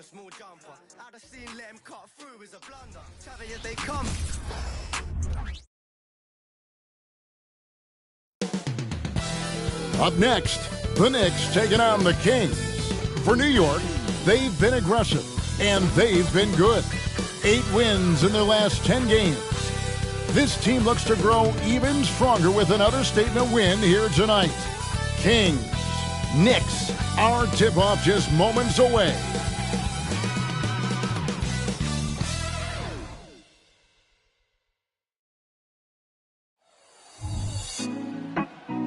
a small jumper. I'd have seen let him cut through is a blunder. Savage as they come. Up next, the Knicks taking on the Kings. For New York, they've been aggressive, and they've been good. 8 wins in their last 10 games. This team looks to grow even stronger with another statement win here tonight. Kings, Knicks, our tip-off just moments away.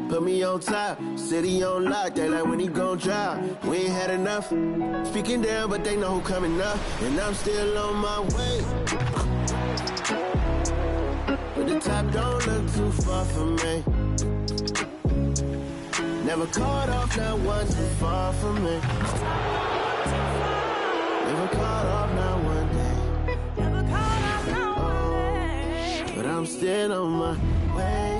Put me on top, city on lock, they like when he gon' drop. We ain't had enough, speaking down, but they know who coming up, and I'm still on my way. But the top don't look too far from me. Never caught off, not one too far from me. Never caught off, not one day. Never caught off, not one day. But I'm still on my way.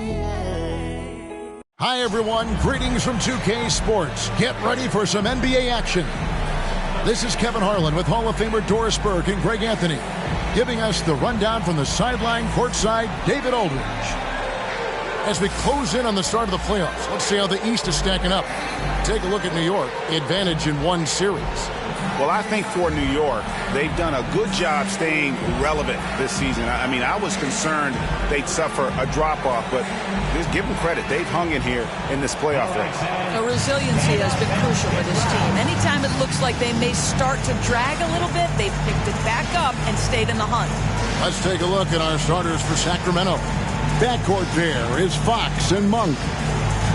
Hi, everyone. Greetings from 2K Sports. Get ready for some NBA action. This is Kevin Harlan with Hall of Famer Doris Burke and Greg Anthony, giving us the rundown from the sideline courtside, David Aldridge. As we close in on the start of the playoffs, let's see how the East is stacking up. Take a look at New York, advantage in one series. Well, I think for New York, they've done a good job staying relevant this season. I mean, I was concerned they'd suffer a drop-off, but just give them credit. They've hung in here in this playoff race. The resiliency has been crucial for this team. Anytime it looks like they may start to drag a little bit, they've picked it back up and stayed in the hunt. Let's take a look at our starters for Sacramento. Backcourt there is Fox and Monk.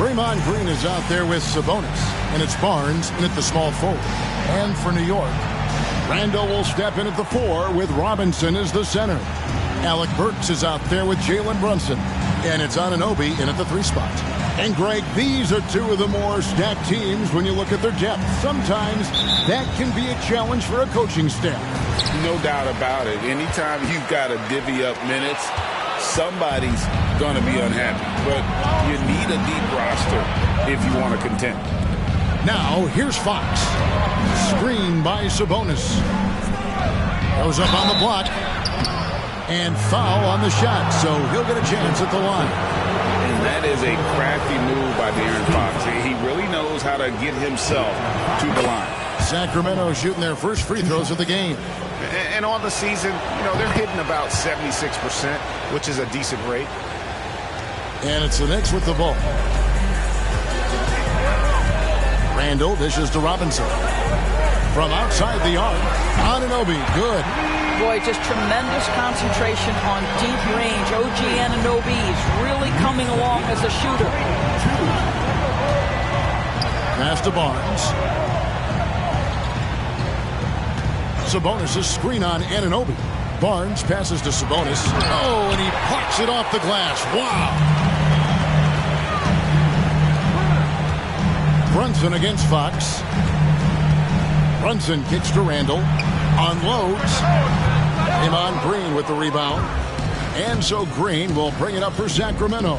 Draymond Green is out there with Sabonis, and it's Barnes in at the small forward. And for New York, Randall will step in at the 4 with Robinson as the center. Alec Burks is out there with Jalen Brunson, and it's Anunoby in at the 3 spot. And Greg, these are 2 of the more stacked teams when you look at their depth. Sometimes that can be a challenge for a coaching staff. No doubt about it. Anytime you've got to divvy up minutes, somebody's going to be unhappy. But you need a deep roster if you want to contend. Now, here's Fox. Screen by Sabonis. Goes up on the block. And foul on the shot, so he'll get a chance at the line. And that is a crafty move by De'Aaron Fox. He really knows how to get himself to the line. Sacramento shooting their first free throws of the game. And on the season, you know, they're hitting about 76%, which is a decent rate. And it's the Knicks with the ball. Randall dishes to Robinson. From outside the arc, Anunoby, good. Boy, just tremendous concentration on deep range. OG Anunoby is really coming along as a shooter. Pass to Barnes. Sabonis' screen on Anunoby. Barnes passes to Sabonis. Oh, and he parks it off the glass. Wow. Brunson against Fox. Brunson kicks to Randall. Unloads. Draymond Green with the rebound. And so Green will bring it up for Sacramento.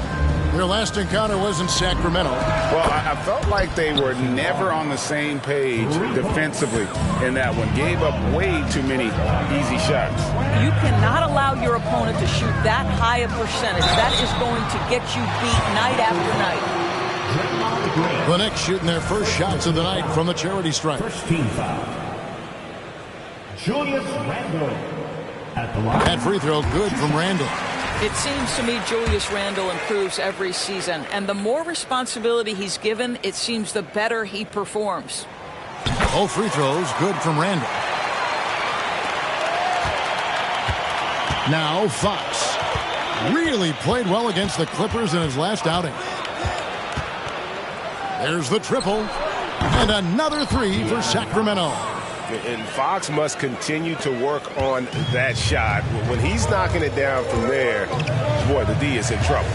Their last encounter was in Sacramento. Well, I felt like they were never on the same page defensively in that one. Gave up way too many easy shots. You cannot allow your opponent to shoot that high a percentage. That is going to get you beat night after night. The Knicks shooting their first shots of the night from the charity stripe. First team foul. Julius Randle at the line. That free throw good from Randle. It seems to me Julius Randle improves every season, and the more responsibility he's given, it seems the better he performs. Both free throws good from Randle. Now Fox really played well against the Clippers in his last outing. There's the triple, and another 3 for Sacramento. And Fox must continue to work on that shot. When he's knocking it down from there, boy, the D is in trouble.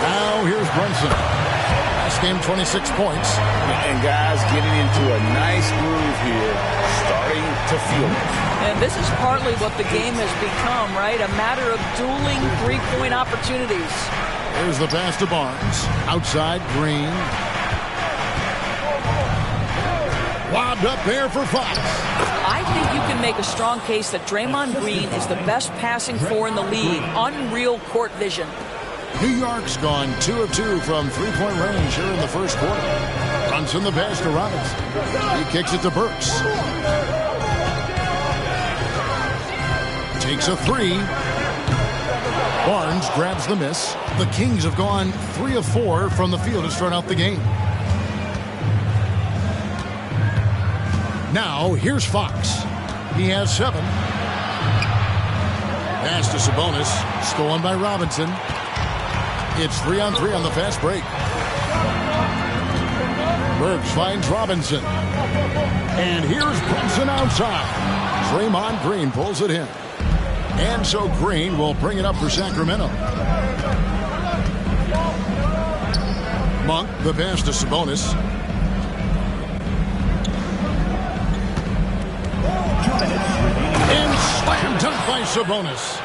Now here's Brunson. Last game, 26 points. And guys getting into a nice groove here, starting to feel it. And this is partly what the game has become, right? A matter of dueling three-point opportunities. There's the pass to Barnes. Outside, Green. Lobbed up there for Fox. I think make a strong case that Draymond Green is the best passing four in the league. Unreal court vision. New York's gone 2 of 2 from three-point range here in the first quarter. Brunson the pass to Robinson. He kicks it to Burks. Takes a three. Barnes grabs the miss. The Kings have gone 3 of 4 from the field to start out the game. Now, here's Fox. He has 7. Pass to Sabonis. Stolen by Robinson. It's 3-on-3 on the fast break. Burks finds Robinson. And here's Brunson outside. Draymond Green pulls it in. And so Green will bring it up for Sacramento. Monk, the pass to Sabonis. And slam dunk by Sabonis.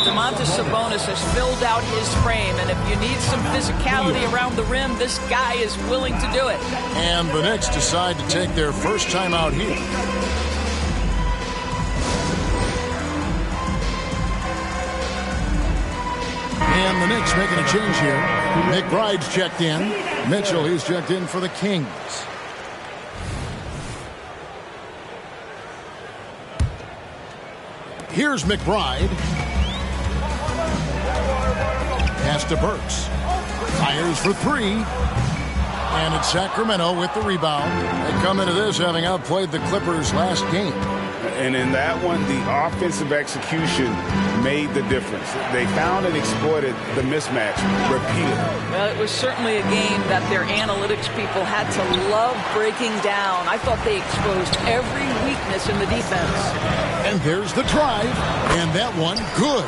Domantas Sabonis has filled out his frame, and if you need some physicality around the rim, this guy is willing to do it. And the Knicks decide to take their first time out here. And the Knicks making a change here. McBride's checked in. Mitchell, he's checked in for the Kings. Here's McBride. Pass to Burks. Fires for 3. And it's Sacramento with the rebound. They come into this having outplayed the Clippers last game. And in that one, the offensive execution made the difference. They found and exploited the mismatch repeatedly. Well, it was certainly a game that their analytics people had to love breaking down. I thought they exposed every weakness in the defense. And there's the drive. And that one, good.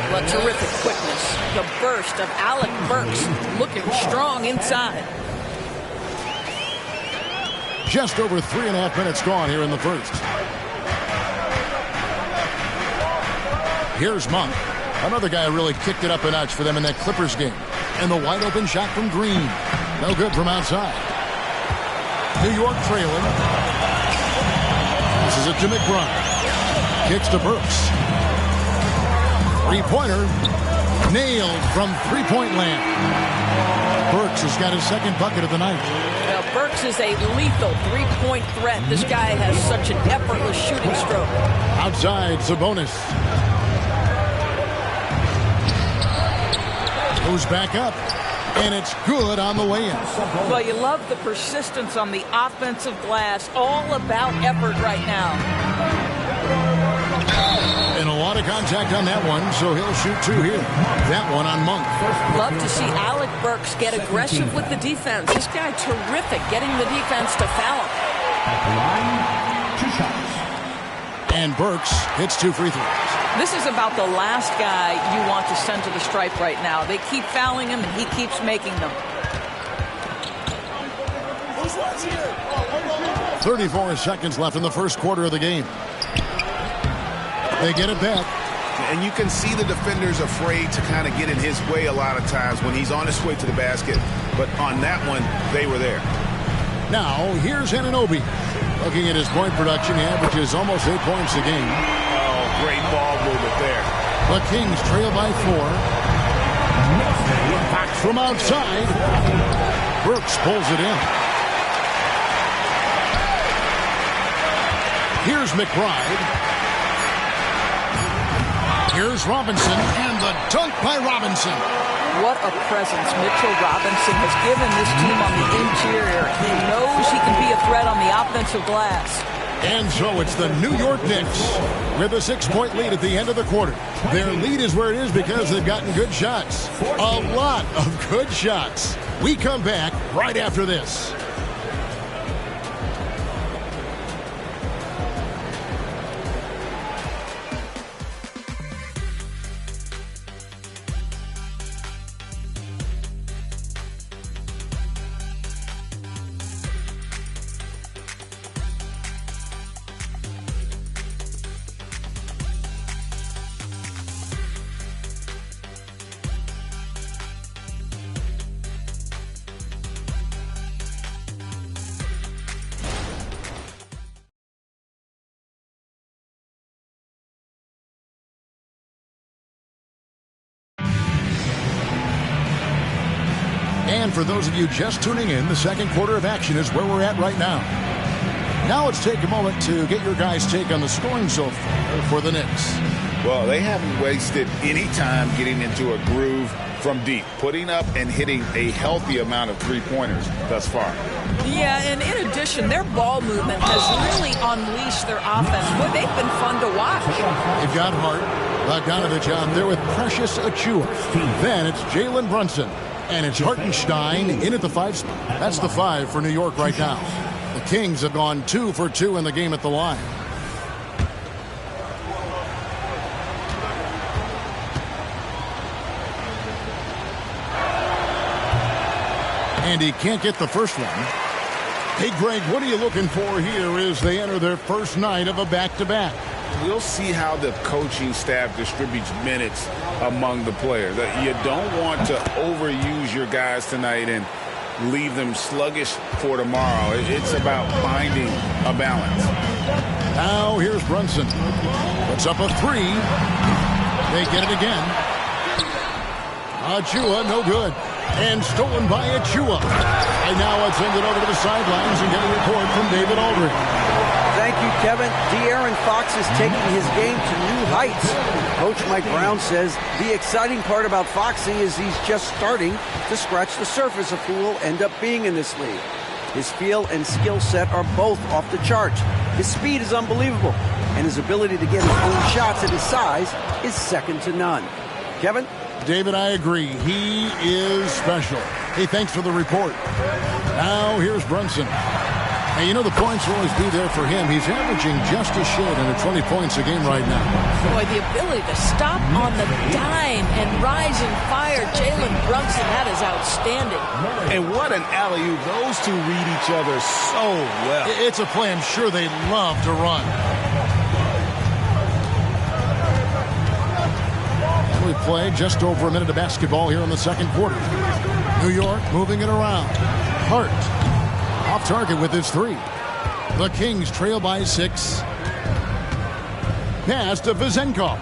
But terrific quickness. The burst of Alec Burks looking strong inside. Just over 3.5 minutes gone here in the first. Here's Monk. Another guy who really kicked it up a notch for them in that Clippers game. And the wide open shot from Green. No good from outside. New York trailing. This is it to McBride. Kicks to Burks. Three-pointer. Nailed from three-point land. Burks has got his second bucket of the night. Now, Burks is a lethal three-point threat. This guy has such an effortless shooting stroke. Outside, Sabonis. Goes back up. And it's good on the way in. Well, you love the persistence on the offensive glass. All about effort right now. And a lot of contact on that one, so he'll shoot 2 here. That one on Monk. Love to see Alec Burks get aggressive with the defense. This guy terrific getting the defense to foul him. At the line, 2 shots. And Burks hits 2 free throws. This is about the last guy you want to send to the stripe right now. They keep fouling him, and he keeps making them. 34 seconds left in the first quarter of the game. They get it back. And you can see the defenders afraid to kind of get in his way a lot of times when he's on his way to the basket. But on that one, they were there. Now, here's Anunoby. Looking at his point production, he averages almost 8 points a game. Oh, great ball movement there. The Kings trail by 4. Back from outside. Burks pulls it in. Here's McBride. Here's Robinson, and the dunk by Robinson. What a presence Mitchell Robinson has given this team on the interior. He knows he can be a threat on the offensive glass. And so it's the New York Knicks with a 6-point lead at the end of the quarter. Their lead is where it is because they've gotten good shots. A lot of good shots. We come back right after this. And for those of you just tuning in, the second quarter of action is where we're at right now. Now let's take a moment to get your guys' take on the scoring so far for the Knicks. Well, they haven't wasted any time getting into a groove from deep, putting up and hitting a healthy amount of three-pointers thus far. Yeah, and in addition, their ball movement has really unleashed their offense. Boy, they've been fun to watch. They've got Hart, Bogdanovich out there with Precious Achiuwa. Then it's Jalen Brunson, and it's Hartenstein in at the 5 spot. That's the 5 for New York right now. The Kings have gone 2 for 2 in the game at the line. And he can't get the first one. Hey, Greg, what are you looking for here as they enter their first night of a back-to-back? We'll see how the coaching staff distributes minutes among the players. You don't want to overuse your guys tonight and leave them sluggish for tomorrow. It's about finding a balance. Now here's Brunson. Puts up a 3. They get it again. Achiuwa, no good. And stolen by Achiuwa. And now let's send it over to the sidelines and get a report from David Aldridge. Thank you, Kevin. De'Aaron Fox is taking his game to new heights. Coach Mike Brown says the exciting part about Foxy is he's just starting to scratch the surface of who will end up being in this league. His feel and skill set are both off the charts. His speed is unbelievable, and his ability to get his own shots at his size is second to none. Kevin? David, I agree. He is special. Hey, thanks for the report. Now here's Brunson. And you know the points will always be there for him. He's averaging just a shade under 20 points a game right now. Boy, the ability to stop on the dime and rise and fire. Jalen Brunson, that is outstanding. And what an alley-oop. Those two read each other so well. It's a play I'm sure they love to run. And we play just over a minute of basketball here in the second quarter. New York moving it around. Hart. Off target with his 3. The Kings trail by 6. Pass to Vizenko.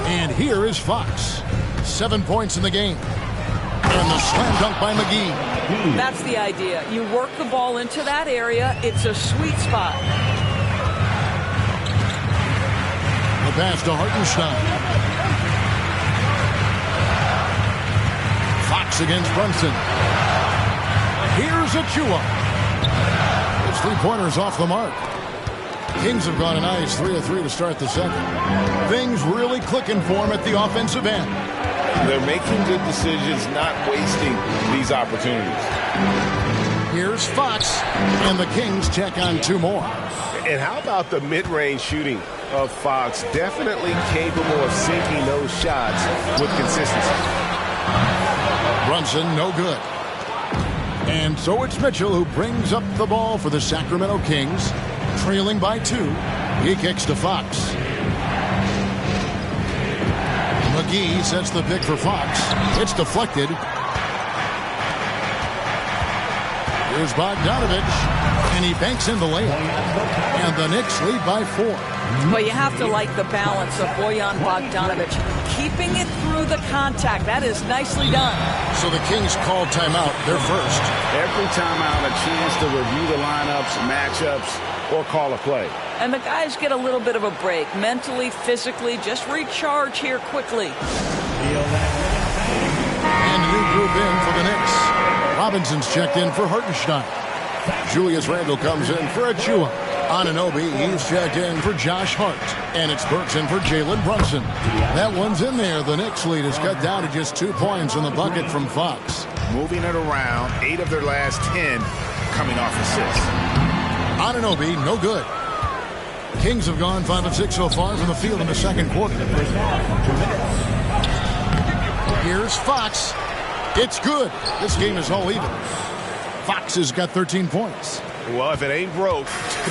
And here is Fox. 7 points in the game. And the slam dunk by McGee. That's the idea. You work the ball into that area. It's a sweet spot. The pass to Hartenstein. Fox against Brunson. Here's Achiuwa. It's 3-pointers off the mark. Kings have gone a nice 3 of 3 to start the second. Things really clicking for them at the offensive end. They're making good decisions, not wasting these opportunities. Here's Fox, and the Kings check on 2 more. And how about the mid-range shooting of Fox? Definitely capable of sinking those shots with consistency. Brunson, no good. And so it's Mitchell who brings up the ball for the Sacramento Kings, trailing by 2. He kicks to Fox. McGee sets the pick for Fox. It's deflected. Here's Bogdanovich, and he banks in the layup. And the Knicks lead by 4. Well, you have to like the balance of Bojan Bogdanovich. Keeping it through the contact. That is nicely done. So the Kings call timeout. They're first. Every timeout, a chance to review the lineups, matchups, or call a play. And the guys get a little bit of a break. Mentally, physically, just recharge here quickly. And a new group in for the Knicks. Robinson's checked in for Hartenstein. Julius Randle comes in for Achiuwa. Anunoby, he's checked in for Josh Hart. And it's Burks in for Jalen Brunson. That one's in there. The Knicks lead is cut down to just 2 points in the bucket from Fox. Moving it around, 8 of their last 10 coming off assists. Anunoby, no good. Kings have gone 5 of 6 so far from the field in the second quarter. Here's Fox. It's good. This game is all even. Fox has got 13 points. Well, if it ain't broke,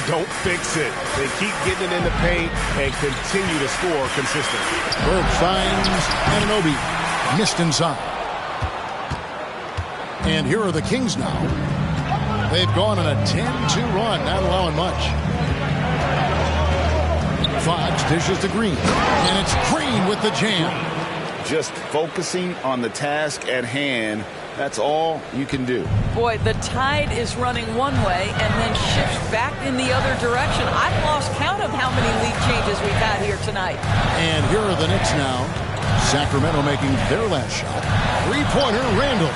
don't fix it. They keep getting it in the paint and continue to score consistently. Burke finds Anunoby. Missed inside. And here are the Kings now. They've gone on a 10-2 run, not allowing much. Fox dishes to Green. And it's Green with the jam. just focusing on the task at hand. That's all you can do. Boy, the tide is running one way and then shifts back in the other direction. I've lost count of how many lead changes we've had here tonight. And here are the Knicks now. Sacramento making their last shot. Three-pointer, Randall.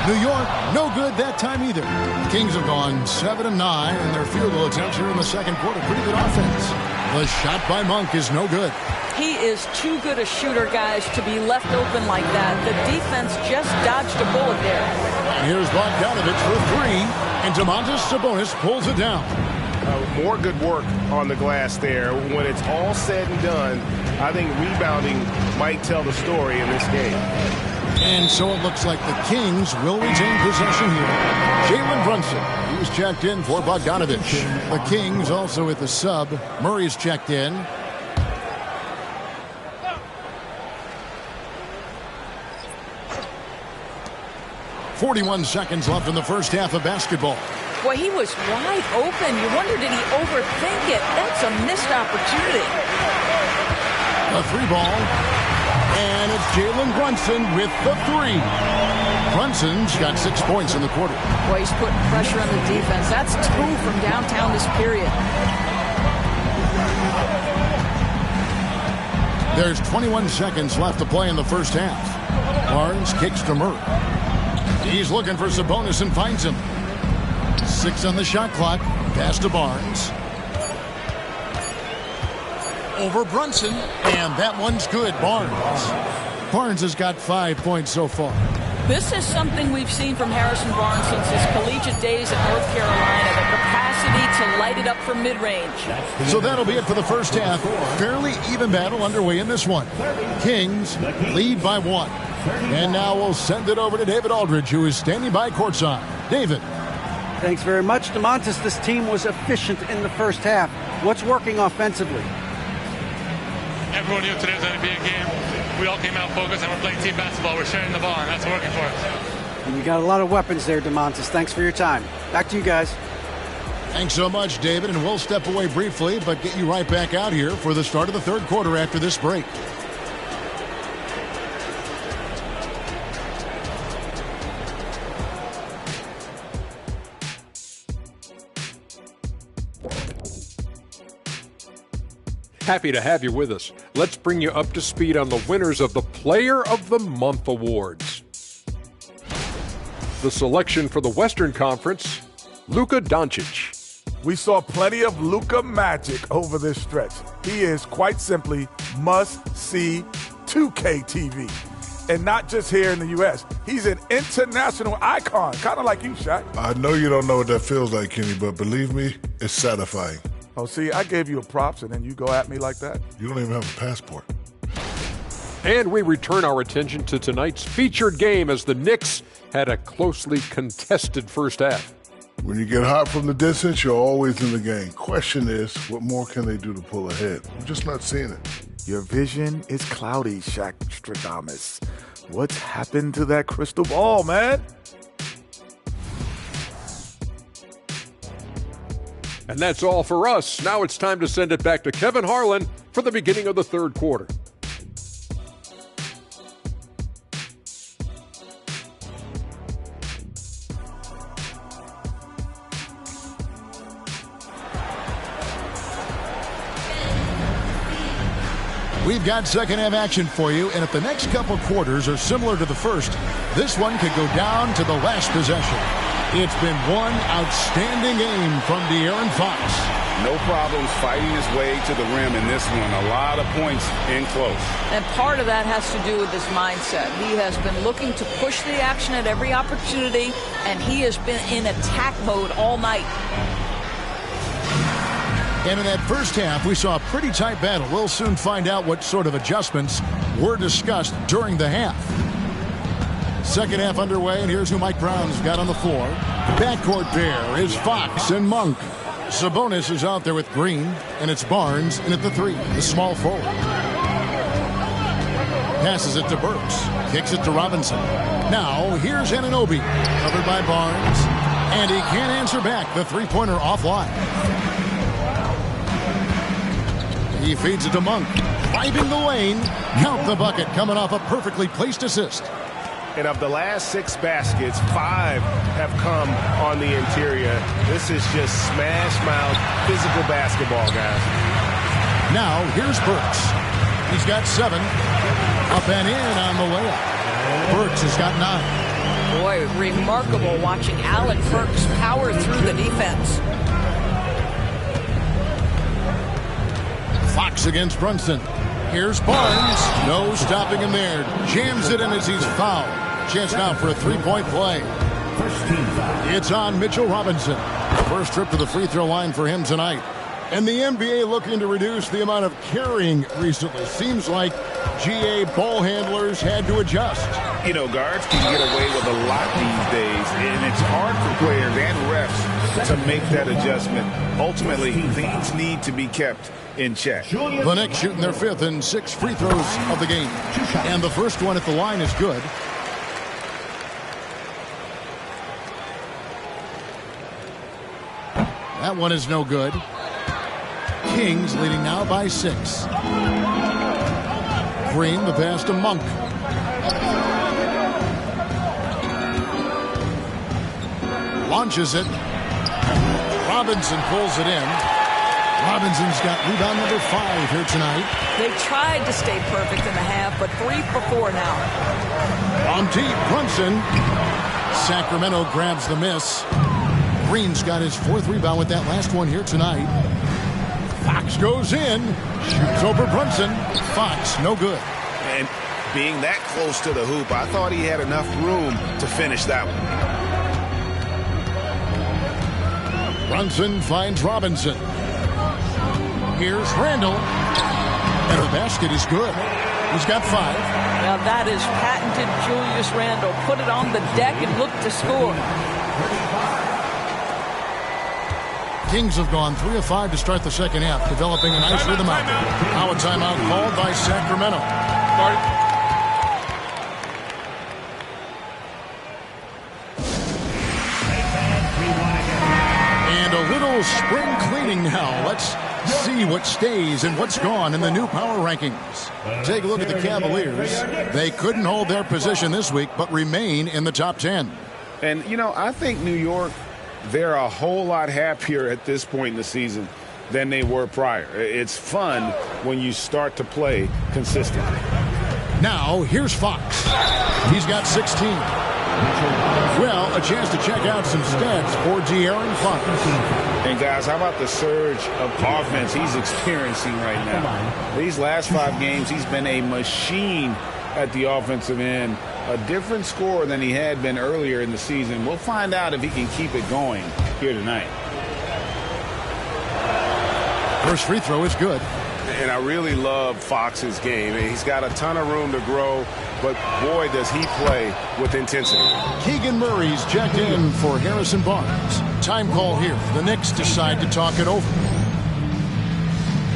New York, no good that time either. Kings have gone 7-9 in their field goal attempts here in the second quarter. Pretty good offense. The shot by Monk is no good. He is too good a shooter, guys, to be left open like that. The defense just dodged a bullet there. And here's Bogdanovich for three, and Domantas Sabonis pulls it down. More good work on the glass there. When it's all said and done, I think rebounding might tell the story in this game. And so it looks like the Kings will retain possession here. Jalen Brunson, he's checked in for Bogdanovich. The Kings also with the sub. Murray's checked in. .41 seconds left in the first half of basketball. Boy, he was wide open. You wonder, did he overthink it? That's a missed opportunity. A three ball. And it's Jalen Brunson with the three. Brunson's got 6 points in the quarter. Boy, he's putting pressure on the defense. That's 2 from downtown this period. There's 21 seconds left to play in the first half. Barnes kicks to Murray. He's looking for Sabonis and finds him. 6 on the shot clock. Pass to Barnes. Over Brunson. And that one's good. Barnes. Barnes has got 5 points so far. This is something we've seen from Harrison Barnes since his collegiate days at North Carolina. The capacity to light it up from mid-range. So that'll be it for the first half. Fairly even battle underway in this one. Kings lead by 1. And now we'll send it over to David Aldridge, who is standing by courtside. David. Thanks very much, Domantas. This team was efficient in the first half. What's working offensively? Everyone knew today's going to be a game. We all came out focused and we're playing team basketball. We're sharing the ball, and that's working for us. And you got a lot of weapons there, Domantas. Thanks for your time. Back to you guys. Thanks so much, David. And we'll step away briefly, but get you right back out here for the start of the third quarter after this break. Happy to have you with us. Let's bring you up to speed on the winners of the Player of the Month awards. The selection for the Western Conference, Luka Doncic. We saw plenty of Luka magic over this stretch. He is quite simply must-see 2K TV. And not just here in the U.S. He's an international icon, kind of like you, Shaq. I know you don't know what that feels like, Kenny, but believe me, it's satisfying. Oh, see, I gave you a props, and then you go at me like that? You don't even have a passport. And we return our attention to tonight's featured game as the Knicks had a closely contested first half. When you get hot from the distance, you're always in the game. Question is, what more can they do to pull ahead? I'm just not seeing it. Your vision is cloudy, Shaq Stradamus. What's happened to that crystal ball, man? And that's all for us. Now it's time to send it back to Kevin Harlan for the beginning of the third quarter. We've got second half action for you, and if the next couple quarters are similar to the first, this one could go down to the last possession. It's been one outstanding game from De'Aaron Fox. No problems fighting his way to the rim in this one. A lot of points in close. And part of that has to do with his mindset. He has been looking to push the action at every opportunity, and he has been in attack mode all night. And in that first half, we saw a pretty tight battle. We'll soon find out what sort of adjustments were discussed during the half. Second half underway, and here's who Mike Brown's got on the floor. Backcourt pair is Fox and Monk. Sabonis is out there with Green, and it's Barnes in at the three, the small forward. Passes it to Burks, kicks it to Robinson. Now, here's Anunoby, covered by Barnes, and he can't answer back. The three-pointer offline. He feeds it to Monk. Driving the lane. Count the bucket coming off a perfectly placed assist. And of the last 6 baskets, 5 have come on the interior. This is just smash mouth physical basketball, guys. Now here's Burks. He's got 7. Up and in on the layup. Burks has got 9. Boy, remarkable watching Alec Burks power through the defense. Fox against Brunson. Here's Barnes. No stopping him there. Jams it in as he's fouled. Chance now for a 3-point play. It's on Mitchell Robinson. First trip to the free throw line for him tonight. And the NBA looking to reduce the amount of carrying recently. Seems like GA ball handlers had to adjust. You know, guards can get away with a lot these days, and it's hard for players and refs to make that adjustment. Ultimately, things need to be kept in check. The Knicks shooting their 5th and 6 free throws of the game. And the first one at the line is good. That one is no good. Kings leading now by 6. Green, the pass to Monk. Launches it. Robinson pulls it in. Robinson's got rebound number 5 here tonight. They tried to stay perfect in the half, but 3 for 4 now. On deep, Brunson. Sacramento grabs the miss. Green's got his 4th rebound with that last one here tonight. Fox goes in. Shoots over Brunson. Fox, no good. And being that close to the hoop, I thought he had enough room to finish that one. Brunson finds Robinson. Here's Randall. And the basket is good. He's got 5. Now that is patented Julius Randle. Put it on the deck and look to score. Kings have gone 3 of 5 to start the second half, developing a nice rhythm out there. Now a timeout called by Sacramento. And a little spring cleaning now. Let's see what stays and what's gone in the new power rankings. Take a look at the Cavaliers. They couldn't hold their position this week, but remain in the top 10. And, you know, I think New York, they're a whole lot happier at this point in the season than they were prior. It's fun when you start to play consistently. Now, here's Fox. He's got 16. Well, a chance to check out some stats for De'Aaron Fox. And, guys, how about the surge of offense he's experiencing right now? These last 5 games, he's been a machine at the offensive end. A different score than he had been earlier in the season. We'll find out if he can keep it going here tonight. First free throw is good. And I really love Fox's game. He's got a ton of room to grow, but boy, does he play with intensity. Keegan Murray's checked in for Harrison Barnes. Time call here. The Knicks decide to talk it over.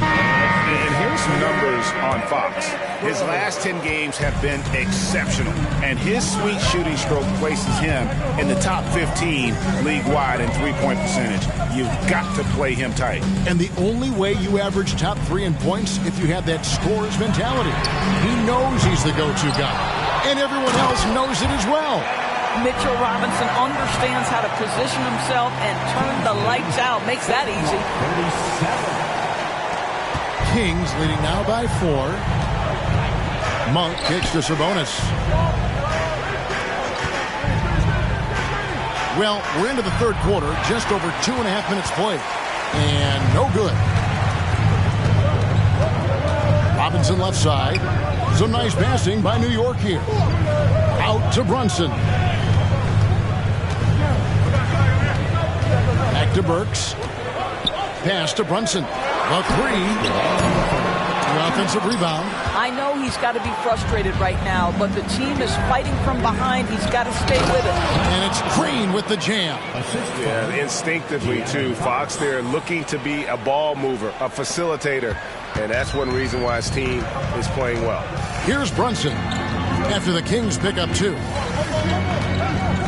And here's some numbers on Fox. His last 10 games have been exceptional, and his sweet shooting stroke places him in the top 15 league-wide in three-point percentage. You've got to play him tight. And the only way you average top 3 in points if you have that scorer's mentality. He knows he's the go-to guy, and everyone else knows it as well. Mitchell Robinson understands how to position himself and turn the lights out. Makes that easy. Kings leading now by 4. Monk kicks to Sabonis. Well, we're into the 3rd quarter, just over 2.5 minutes played, and no good. Robinson left side. Some nice passing by New York here. Out to Brunson. Back to Burks. Pass to Brunson. A 3. The offensive rebound. I know he's got to be frustrated right now, but the team is fighting from behind. He's got to stay with it. And it's Green with the jam. Yeah, instinctively, too. Fox there looking to be a ball mover, a facilitator, and that's one reason why his team is playing well. Here's Brunson after the Kings pick up 2.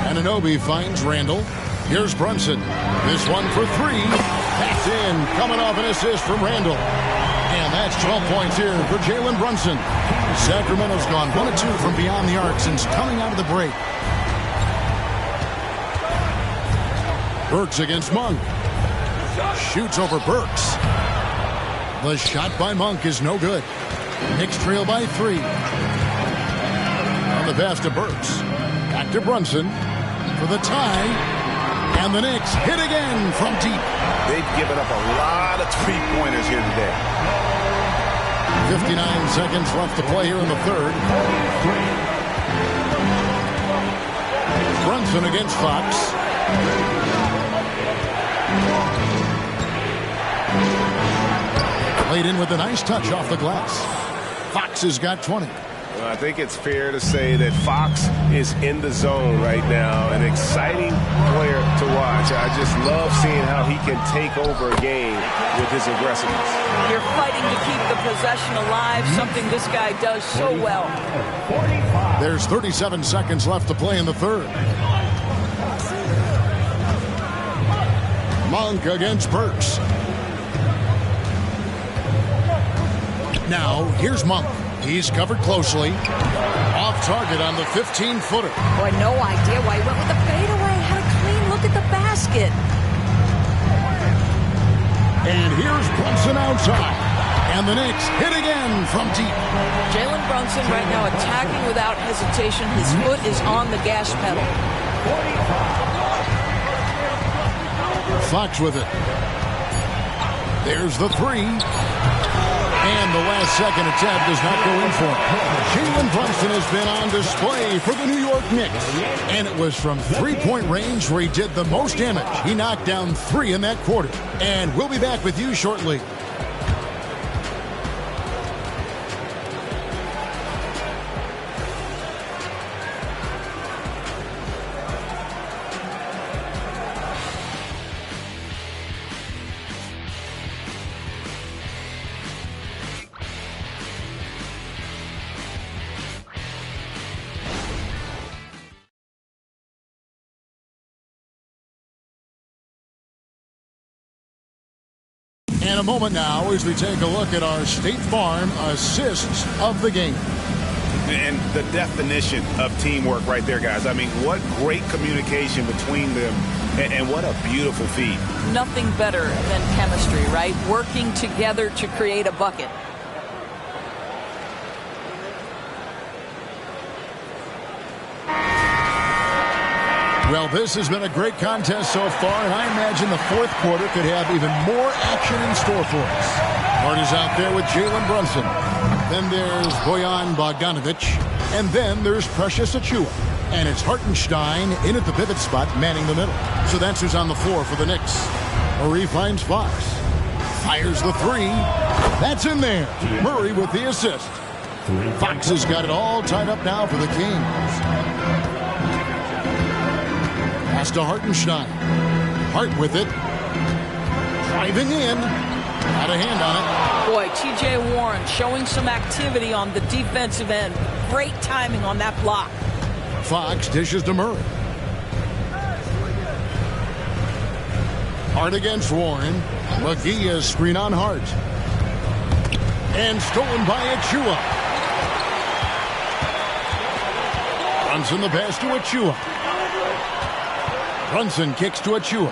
Anunoby finds Randall. Here's Brunson. This one for 3. That's in. coming off an assist from Randall. And that's 12 points here for Jalen Brunson. Sacramento's gone 1 of 2 from beyond the arc since coming out of the break. Burks against Monk. Shoots over Burks. The shot by Monk is no good. Knicks trail by 3. On the pass to Burks. Back to Brunson for the tie. And the Knicks hit again from deep. They've given up a lot of three-pointers here today. 59 seconds left to play here in the third. Brunson against Fox. Played in with a nice touch off the glass. Fox has got 20. Well, I think it's fair to say that Fox is in the zone right now. An exciting player to watch. I just love seeing how he can take over a game with his aggressiveness. You're fighting to keep the possession alive, something this guy does so well. There's 37 seconds left to play in the third. Monk against Burks. Now, here's Monk. He's covered closely. Off target on the 15-footer. Boy, no idea why he went with the fadeaway. Had a clean look at the basket. And here's Brunson outside. And the Knicks hit again from deep. Jalen Brunson right now attacking without hesitation. His foot is on the gas pedal. Fox with it. There's the three. And the last second attempt does not go in for him. Jalen Brunson has been on display for the New York Knicks. And it was from three-point range where he did the most damage. He knocked down 3 in that quarter. And we'll be back with you shortly. In a moment now as we take a look at our State Farm assists of the game. And the definition of teamwork right there, guys. I mean, what great communication between them, and what a beautiful feat. Nothing better than chemistry, right? Working together to create a bucket. Well, this has been a great contest so far, and I imagine the fourth quarter could have even more action in store for us. Carter's out there with Jalen Brunson. Then there's Bojan Bogdanovic. And then there's Precious Achiuwa. And it's Hartenstein in at the pivot spot, manning the middle. So that's who's on the floor for the Knicks. Murray finds Fox. Fires the three. That's in there. Murray with the assist. Fox has got it all tied up now for the Kings. Pass to Hartenstein. Hart with it. Driving in. Got a hand on it. Boy, T.J. Warren showing some activity on the defensive end. Great timing on that block. Fox dishes to Murray. Hart against Warren. McGee is screen on Hart. And stolen by Achiuwa. Brunson the pass to Achiuwa. Brunson kicks to Achiuwa.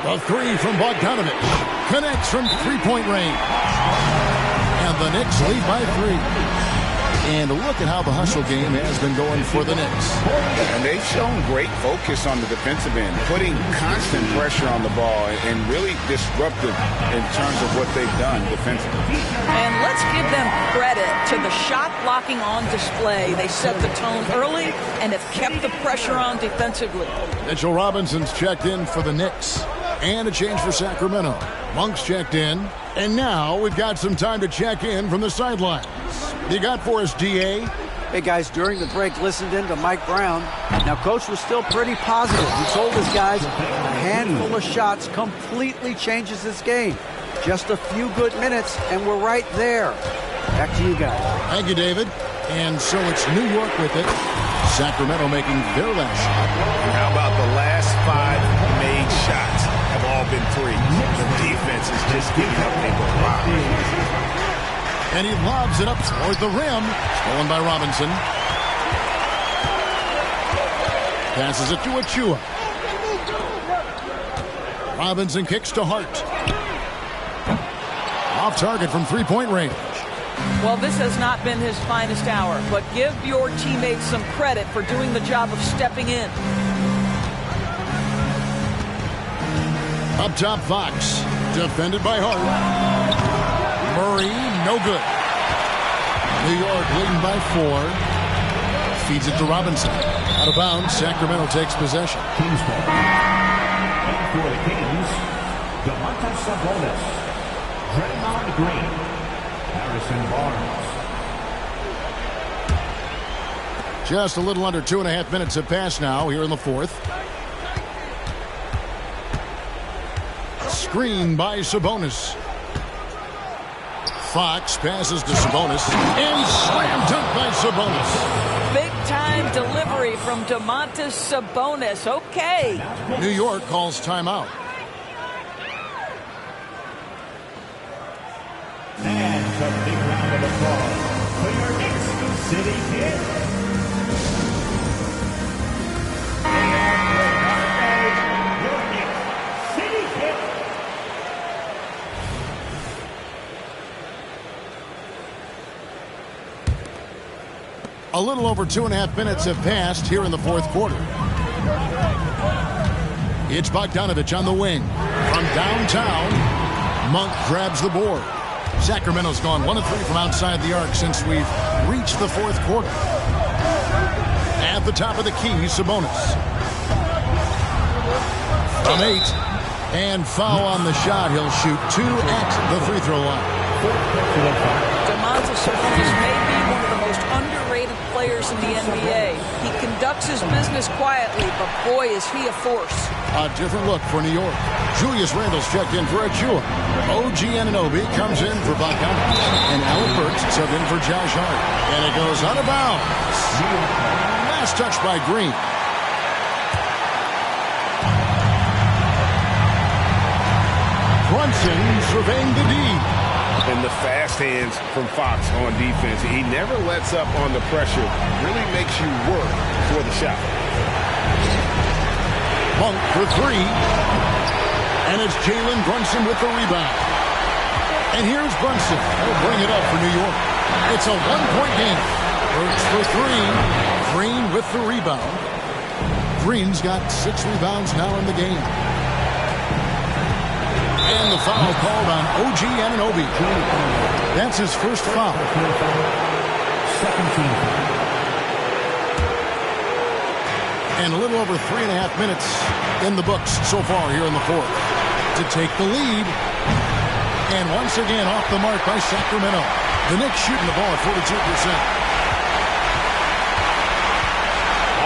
The three from Bogdanovic. Connects from three-point range. And the Knicks lead by 3. And look at how the hustle game has been going for the Knicks. And they've shown great focus on the defensive end, putting constant pressure on the ball and really disruptive in terms of what they've done defensively. And let's give them credit to the shot blocking on display. They set the tone early and have kept the pressure on defensively. Mitchell Robinson's checked in for the Knicks. And a change for Sacramento. Monk's checked in. And now we've got some time to check in from the sidelines. You got for us, D.A.? Hey, guys, during the break, listened in to Mike Brown. Now, Coach was still pretty positive. He told his guys a handful of shots completely changes this game. Just a few good minutes, and we're right there. Back to you guys. Thank you, David. And so it's New York with it. Sacramento making their last shot. How about the last 5 made shots have all been threes? The defense is just And he lobs it up toward the rim. Stolen by Robinson. Passes it to Achua. Robinson kicks to Hart. Off target from three-point range. Well, this has not been his finest hour, but give your teammates some credit for doing the job of stepping in. Up top, Fox. Defended by Hart. Murray, no good. New York leading by 4. Feeds it to Robinson. Out of bounds, Sacramento takes possession. Kings ball. And for the Kings, Domantas Sabonis, Draymond Green, Harrison Barnes. Just a little under 2.5 minutes have passed now here in the fourth. Screen by Sabonis. Fox passes to Sabonis. And slam dunk by Sabonis. Big-time delivery from Domantas Sabonis. Okay. New York calls timeout. And a big round of applause for your Knicks City Kid. A little over 2.5 minutes have passed here in the fourth quarter. It's Bogdanovich on the wing. From downtown, Monk grabs the board. Sacramento's gone 1 of 3 from outside the arc since we've reached the fourth quarter. At the top of the key, Sabonis. From 8. And foul on the shot. He'll shoot 2 at the free throw line. Domantas Sabonis may be one of the most underrated players in the NBA. He conducts his business quietly, but boy, is he a force. A different look for New York. Julius Randle's checked in for Achua. OG Anunoby comes in for Bogdanovich. And Alec Burks subbed in for Josh Hart. And it goes out of bounds. Last touch by Green. Brunson surveying the D. And the fast hands from Fox on defense. He never lets up on the pressure. Really makes you work for the shot. Monk for 3. And it's Jalen Brunson with the rebound. And here's Brunson. He'll bring it up for New York. It's a 1-point game. Burks for 3. Green with the rebound. Green's got 6 rebounds now in the game. And the foul called on OG Anunoby. That's his first foul. Second team. And a little over 3.5 minutes in the books so far here in the fourth. To take the lead. And once again off the mark by Sacramento. The Knicks shooting the ball at 42%.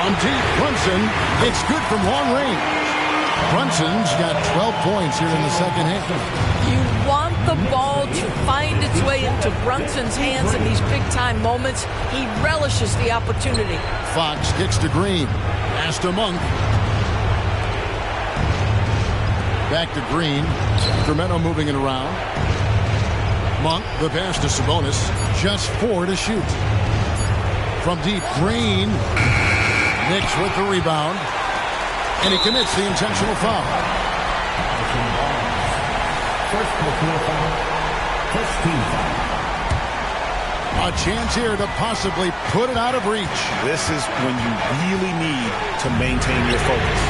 On deep, Brunson. It's good from long range. Brunson's got 12 points here in the second half. You want the ball to find its way into Brunson's hands in these big-time moments. He relishes the opportunity. Fox kicks to Green. Pass to Monk. Back to Green. Sacramento moving it around. Monk, the pass to Sabonis. Just 4 to shoot. From deep, Green. Knicks with the rebound. And he commits the intentional foul. First personal foul. First team foul. A chance here to possibly put it out of reach. This is when you really need to maintain your focus.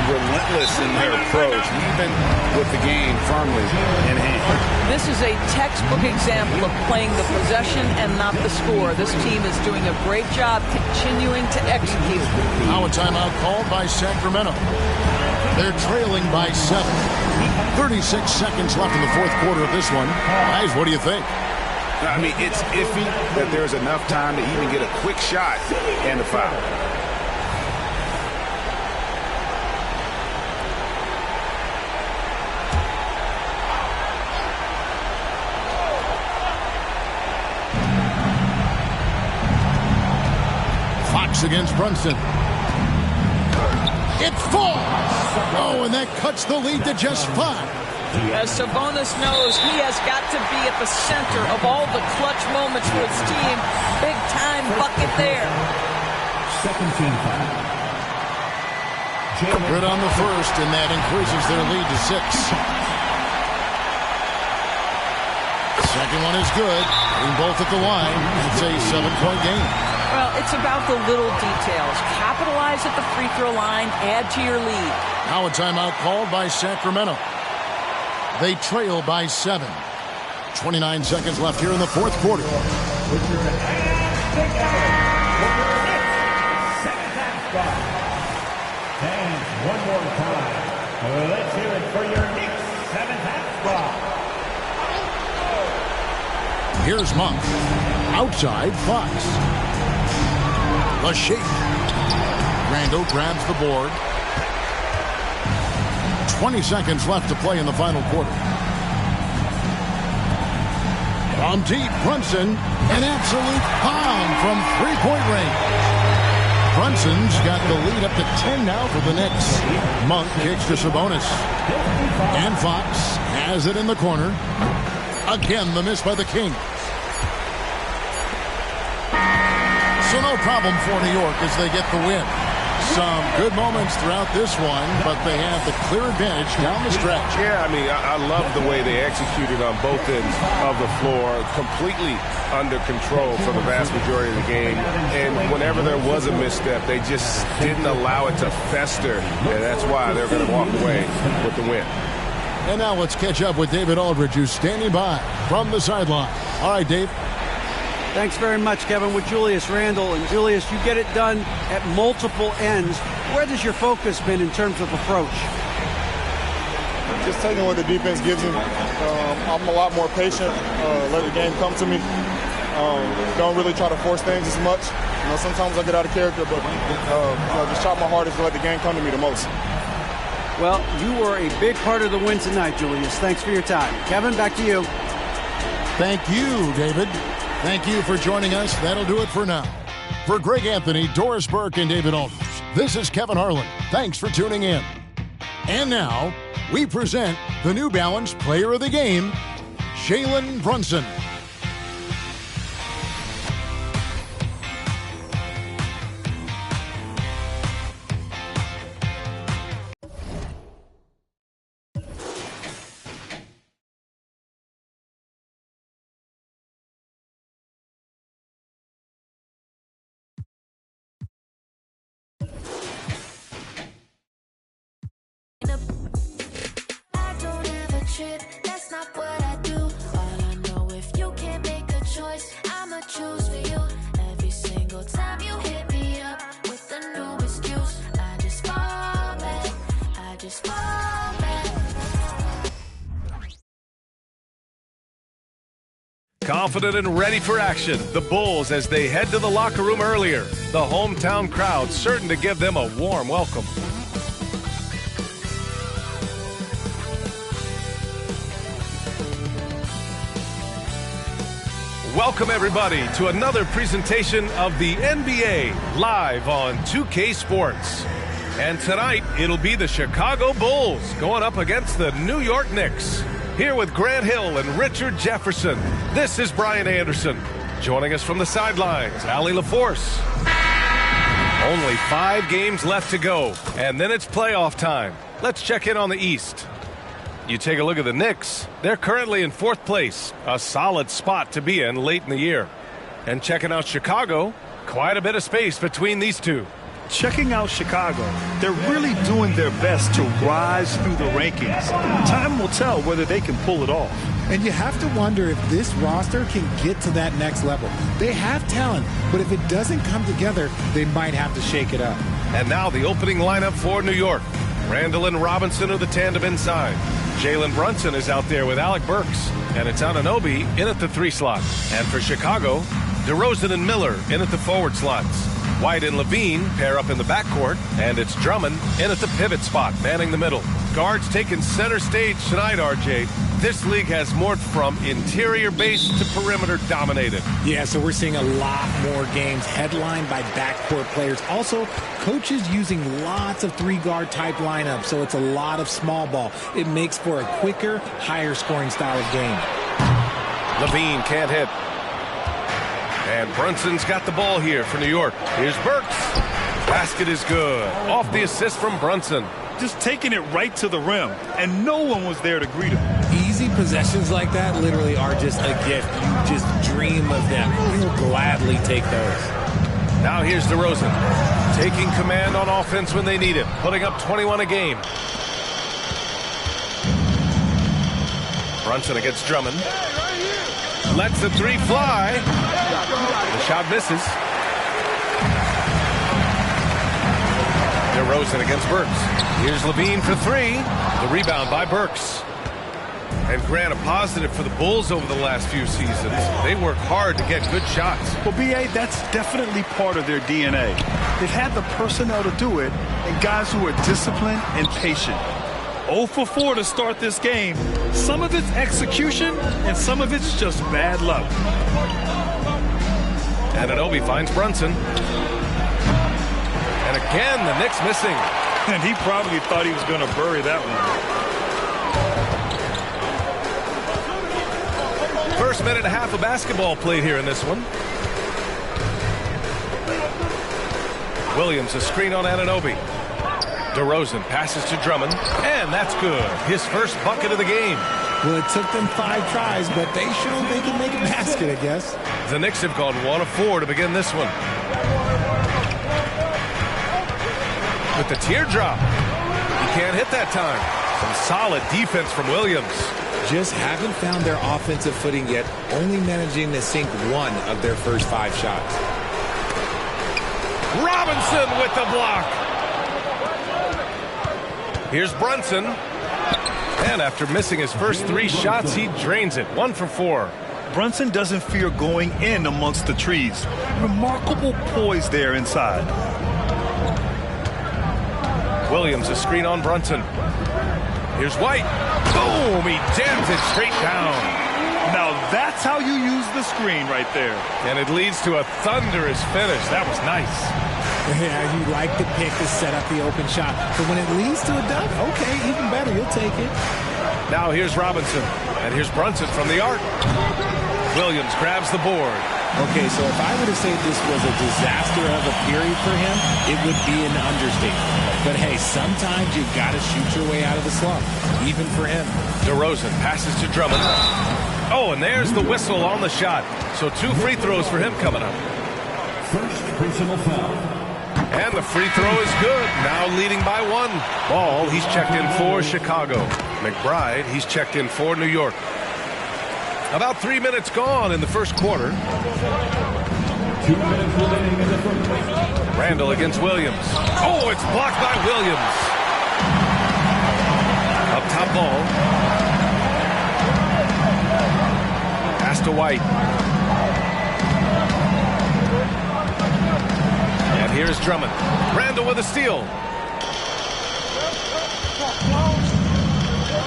Relentless in their approach, even with the game firmly in hand. This is a textbook example of playing the possession and not the score. This team is doing a great job continuing to execute. Now a timeout called by Sacramento. They're trailing by 7. 36 seconds left in the fourth quarter of this one. Guys, what do you think? I mean, it's iffy that there's enough time to even get a quick shot and a foul. Against Brunson. It falls. Oh, and that cuts the lead to just 5. As Sabonis knows, he has got to be at the center of all the clutch moments for his team. Big time bucket there. Second team foul. Good on the first, and that increases their lead to 6. Second one is good. Being both at the line, it's a 7-point game. Well, it's about the little details. Capitalize at the free throw line, add to your lead. Now a timeout called by Sacramento. They trail by 7. 29 seconds left here in the fourth quarter. And one more time. Let's hear it for your Knicks 7th half spot. Here's Monk. Outside, Fox. The shake. Randall grabs the board. 20 seconds left to play in the final quarter. From deep, Brunson. An absolute bomb from three-point range. Brunson's got the lead up to 10 now for the Knicks. Monk kicks to Sabonis. And Fox has it in the corner. Again, the miss by the Kings. So no problem for New York as they get the win. Some good moments throughout this one, but they have the clear advantage down the stretch. Yeah, I mean, I love the way they executed on both ends of the floor. Completely under control for the vast majority of the game. And whenever there was a misstep, they just didn't allow it to fester. And that's why they're going to walk away with the win. And now let's catch up with David Aldridge, who's standing by from the sideline. All right, Dave. Thanks very much, Kevin, with Julius Randle. And Julius, you get it done at multiple ends. Where has your focus been in terms of approach? Just taking what the defense gives me. I'm a lot more patient, let the game come to me. Don't really try to force things as much. You know, sometimes I get out of character, but just try my hardest to let the game come to me the most. Well, you were a big part of the win tonight, Julius. Thanks for your time. Kevin, back to you. Thank you, David. Thank you for joining us. That'll do it for now. For Greg Anthony, Doris Burke, and David Aldridge, this is Kevin Harlan. Thanks for tuning in. And now, we present the New Balance Player of the Game, Jalen Brunson. That's not what I do. All I know, if you can't make a choice, I'ma choose for you. Every single time you hit me up with a new excuse, I just fall back. I just fall back. Confident and ready for action, the Bulls as they head to the locker room earlier. The hometown crowd certain to give them a warm welcome. Welcome, everybody, to another presentation of the NBA live on 2K Sports. And tonight, it'll be the Chicago Bulls going up against the New York Knicks. Here with Grant Hill and Richard Jefferson, this is Brian Anderson. Joining us from the sidelines, Allie LaForce. Only 5 games left to go, and then it's playoff time. Let's check in on the East. You take a look at the Knicks, they're currently in 4th place, a solid spot to be in late in the year. And checking out Chicago, quite a bit of space between these two. Checking out Chicago, they're really doing their best to rise through the rankings. Time will tell whether they can pull it off. And you have to wonder if this roster can get to that next level. They have talent, but if it doesn't come together, they might have to shake it up. And now the opening lineup for New York. Randall and Robinson are the tandem inside. Jalen Brunson is out there with Alec Burks, and it's Anunoby in at the 3 slot. And for Chicago, DeRozan and Miller in at the forward slots. White and Levine pair up in the backcourt, and it's Drummond in at the pivot spot, manning the middle. Guards taking center stage tonight, RJ. This league has morphed from interior-based to perimeter-dominated. Yeah, so we're seeing a lot more games headlined by backcourt players. Also, coaches using lots of three-guard type lineups, so it's a lot of small ball. It makes for a quicker, higher-scoring style of game. Levine can't hit. And Brunson's got the ball here for New York. Here's Burks. Basket is good. Off the assist from Brunson. Just taking it right to the rim, and no one was there to greet him. Easy possessions like that literally are just a gift. You just dream of them. You'll gladly take those. Now here's DeRozan, taking command on offense when they need it, putting up 21 a game. Brunson against Drummond. Lets the three fly. The shot misses. DeRozan against Burks. Here's Levine for three. The rebound by Burks. And Grant, a positive for the Bulls over the last few seasons. They work hard to get good shots. Well, B.A., that's definitely part of their DNA. They've had the personnel to do it, and guys who are disciplined and patient. 0 for 4 to start this game. Some of it's execution, and some of it's just bad luck. Anunoby finds Brunson. And again, the Knicks missing. And he probably thought he was going to bury that one. First minute and a half of basketball played here in this one. Williams, a screen on Anunoby. DeRozan passes to Drummond, and that's good. His first bucket of the game. Well, it took them 5 tries, but they showed they can make a basket, I guess. The Knicks have gone 1 of 4 to begin this one. With the teardrop. He can't hit that time. Some solid defense from Williams. Just haven't found their offensive footing yet, only managing to sink 1 of their first 5 shots. Robinson with the block. Here's Brunson. And after missing his first 3 shots, he drains it. 1 for 4. Brunson doesn't fear going in amongst the trees. Remarkable poise there inside. Williams, a screen on Brunson. Here's White. Boom! He jams it straight down. Now that's how you use the screen right there. And it leads to a thunderous finish. That was nice. Yeah, you like the pick to set up the open shot. But when it leads to a dunk, okay, even better. You'll take it. Now here's Robinson. And here's Brunson from the arc. Williams grabs the board. Okay, so if I were to say this was a disaster of a period for him, it would be an understatement. But hey, sometimes you've got to shoot your way out of the slump, even for him. DeRozan passes to Drummond. Oh, and there's the whistle on the shot. So 2 free throws for him coming up. First personal foul. And the free throw is good. Now leading by 1. Ball, he's checked in for Chicago. McBride, he's checked in for New York. About 3 minutes gone in the first quarter. 2 minutes remaining in the first. Randall against Williams. Oh, it's blocked by Williams. Up top ball. Pass to White. And here's Drummond. Randall with a steal.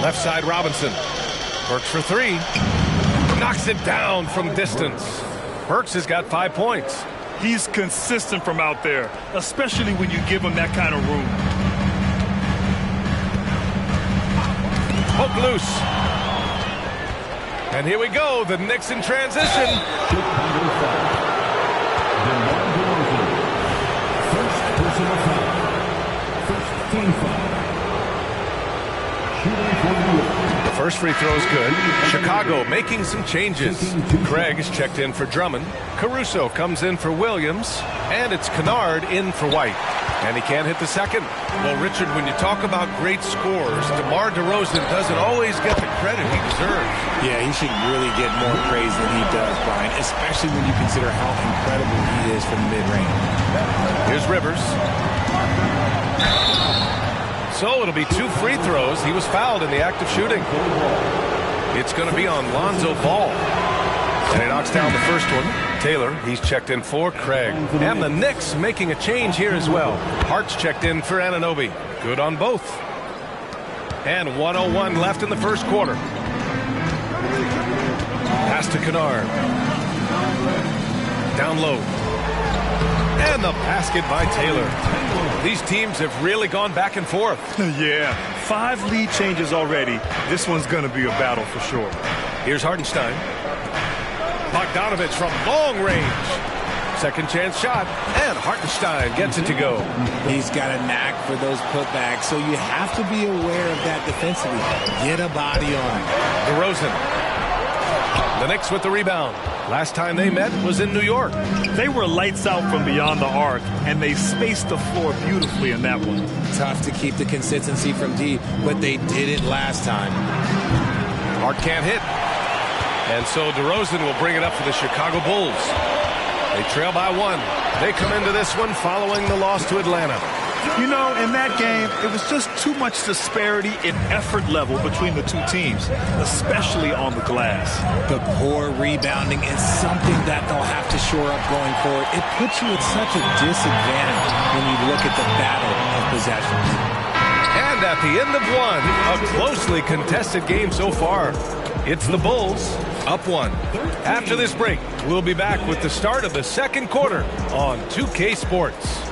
Left side Robinson. Burks for 3. Knocks it down from distance. Burks has got 5 points. He's consistent from out there, especially when you give him that kind of room. Hook loose. And here we go, the Knicks in transition. First personal foul. First team foul. Shooting for New York. The first free throw is good. Chicago making some changes. Craig is checked in for Drummond. Caruso comes in for Williams. And it's Kennard in for White. And he can't hit the second. Well, Richard, when you talk about great scorers, DeMar DeRozan doesn't always get the credit he deserves. Yeah, he should really get more praise than he does, Brian, especially when you consider how incredible he is from mid-range. Here's Rivers. So it'll be 2 free throws. He was fouled in the act of shooting. It's going to be on Lonzo Ball. And he knocks down the first one. Taylor, he's checked in for Craig. And the Knicks making a change here as well. Hart's checked in for Anunoby. Good on both. And 1:01 left in the first quarter. Pass to Kennard. Down low. And the basket by Taylor. These teams have really gone back and forth. Yeah, 5 lead changes already. This one's going to be a battle for sure. Here's Hartenstein. Bogdanovich from long range. Second chance shot, and Hartenstein gets it to go. He's got a knack for those putbacks, so you have to be aware of that defensively. Get a body on him. DeRozan. The Knicks with the rebound. Last time they met was in New York. They were lights out from beyond the arc, and they spaced the floor beautifully in that one. Tough to keep the consistency from deep, but they did it last time. Hart can't hit. And so DeRozan will bring it up for the Chicago Bulls. They trail by 1. They come into this one following the loss to Atlanta. You know, in that game, it was just too much disparity in effort level between the two teams, especially on the glass. The poor rebounding is something that they'll have to shore up going forward. It puts you at such a disadvantage when you look at the battle of possessions. And at the end of one, a closely contested game so far. It's the Bulls up 1. After this break, we'll be back with the start of the second quarter on 2K Sports.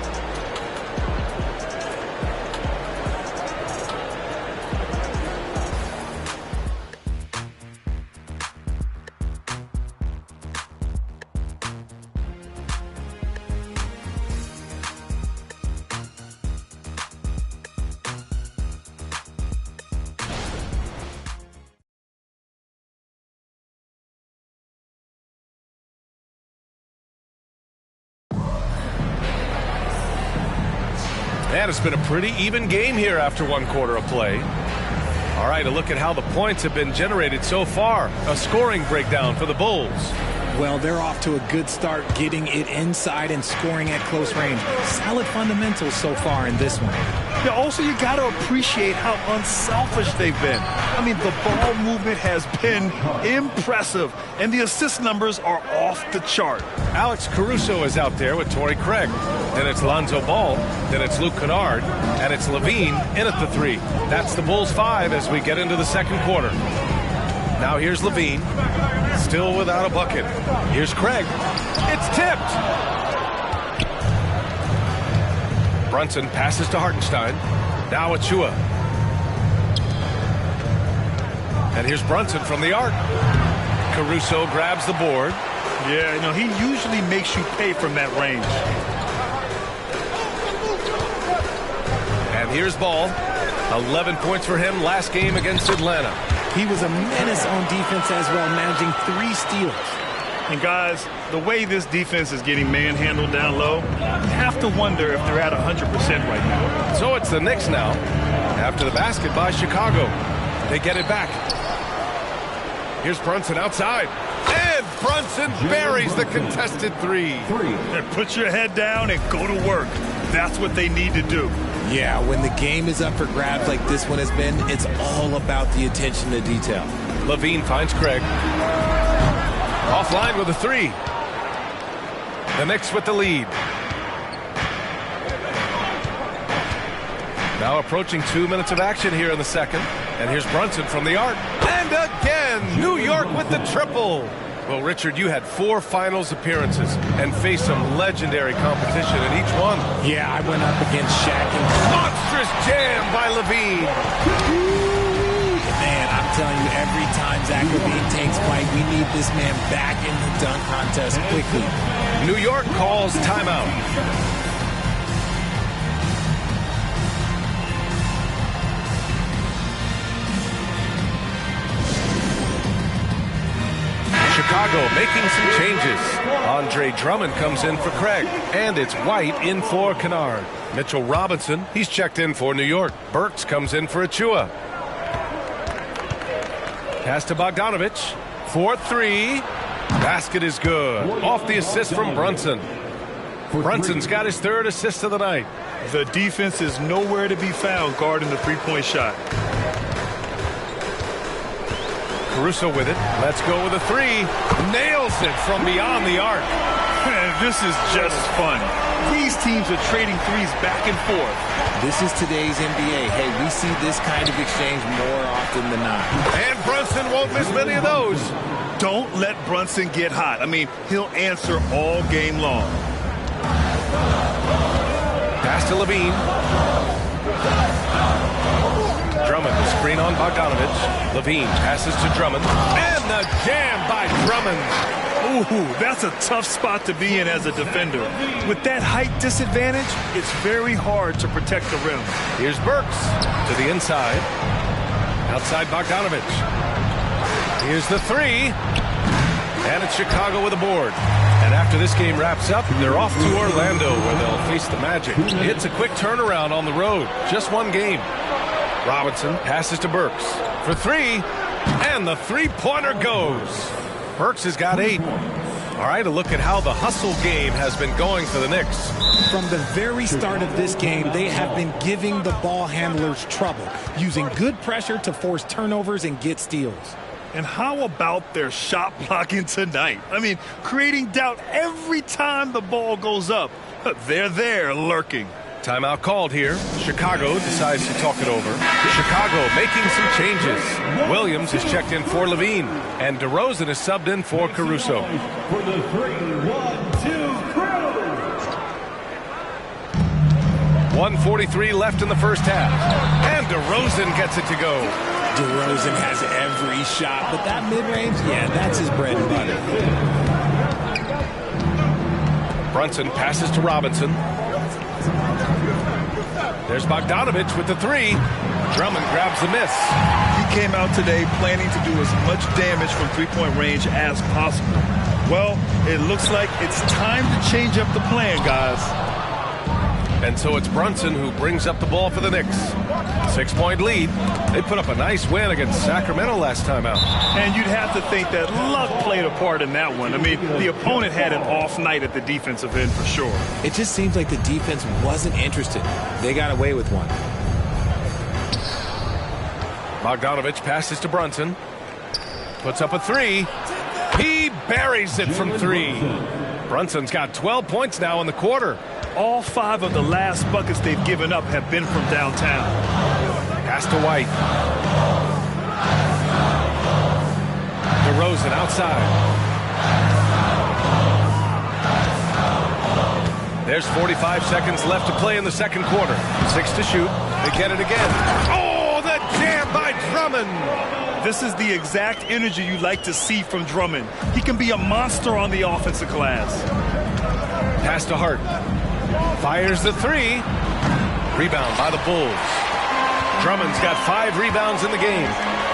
And it's been a pretty even game here after 1 quarter of play. All right, a look at how the points have been generated so far. A scoring breakdown for the Bulls. Well, they're off to a good start getting it inside and scoring at close range. Solid fundamentals so far in this one. Yeah, also, you got to appreciate how unselfish they've been. I mean, the ball movement has been impressive, and the assist numbers are off the chart. Alex Caruso is out there with Torrey Craig. Then it's Lonzo Ball. Then it's Luke Kennard. And it's Levine in at the 3. That's the Bulls 5 as we get into the second quarter. Now here's Levine. Still without a bucket. Here's Craig. It's tipped. Brunson passes to Hartenstein. Now Achua. And here's Brunson from the arc. Caruso grabs the board. Yeah, you know, he usually makes you pay from that range. And here's Ball. 11 points for him last game against Atlanta. He was a menace on defense as well, managing 3 steals. And guys, the way this defense is getting manhandled down low, you have to wonder if they're at 100% right now. So it's the Knicks now. After the basket by Chicago. They get it back. Here's Brunson outside. And Brunson buries the contested 3. And put your head down and go to work. That's what they need to do. Yeah, when the game is up for grabs like this one has been, it's all about the attention to detail. Levine finds Craig. Offline with a 3. The Knicks with the lead. Now approaching 2 minutes of action here in the second. And here's Brunson from the arc. And again, New York with the triple. Well, Richard, you had 4 finals appearances and faced some legendary competition in each one. Yeah, I went up against Shaq. Monstrous jam by Levine. Man, I'm telling you, every time Zach Levine takes flight, we need this man back in the dunk contest quickly. New York calls timeout. Chicago making some changes. Andre Drummond comes in for Craig. And it's White in for Kennard. Mitchell Robinson, he's checked in for New York. Burks comes in for Achua. Pass to Bogdanovich. 4-3. Basket is good. Off the assist from Brunson. Brunson's got his 3rd assist of the night. The defense is nowhere to be found guarding the 3-point shot. Caruso with it. Let's go with a 3. Nails it from beyond the arc. This is just fun. These teams are trading 3s back and forth. This is today's NBA. Hey, we see this kind of exchange more often than not. And Brunson won't miss many of those. Don't let Brunson get hot. I mean, he'll answer all game long. Pass to Levine. Drummond, the screen on Bogdanovich. Levine passes to Drummond. And the jam by Drummond. Ooh, that's a tough spot to be in as a defender. With that height disadvantage, it's very hard to protect the rim. Here's Burks to the inside. Outside Bogdanovich. Here's the three. And it's Chicago with a board. And after this game wraps up, they're off to Orlando where they'll face the Magic. It's a quick turnaround on the road. Just one game. Robinson passes to Burks for three. And the three-pointer goes. Burks has got 8. All right, a look at how the hustle game has been going for the Knicks. From the very start of this game, they have been giving the ball handlers trouble, using good pressure to force turnovers and get steals. And how about their shot blocking tonight? I mean, creating doubt every time the ball goes up. They're there lurking. Timeout called here. Chicago decides to talk it over. Chicago making some changes. Williams is checked in for Levine, and DeRozan is subbed in for Caruso. For the 3-1-2 crew. 1:43 left in the first half, and DeRozan gets it to go. DeRozan has every shot, but that mid-range, yeah, that's his bread and butter. Brunson passes to Robinson. There's Bogdanovich with the three. Drummond grabs the miss. He came out today planning to do as much damage from three-point range as possible. Well, it looks like it's time to change up the plan, guys. And so it's Brunson who brings up the ball for the Knicks. 6-point lead. They put up a nice win against Sacramento last time out. And you'd have to think that luck played a part in that one. I mean, the opponent had an off night at the defensive end for sure. It just seems like the defense wasn't interested. They got away with one. Bogdanovich passes to Brunson. Puts up a three. He buries it from three. Brunson's got 12 points now in the quarter. All 5 of the last buckets they've given up have been from downtown. Pass to White. DeRozan outside. There's 45 seconds left to play in the second quarter. 6 to shoot. They get it again. Oh, the jam by Drummond. This is the exact energy you like to see from Drummond. He can be a monster on the offensive glass. Pass to Hart. Fires the three. Rebound by the Bulls. Drummond's got 5 rebounds in the game.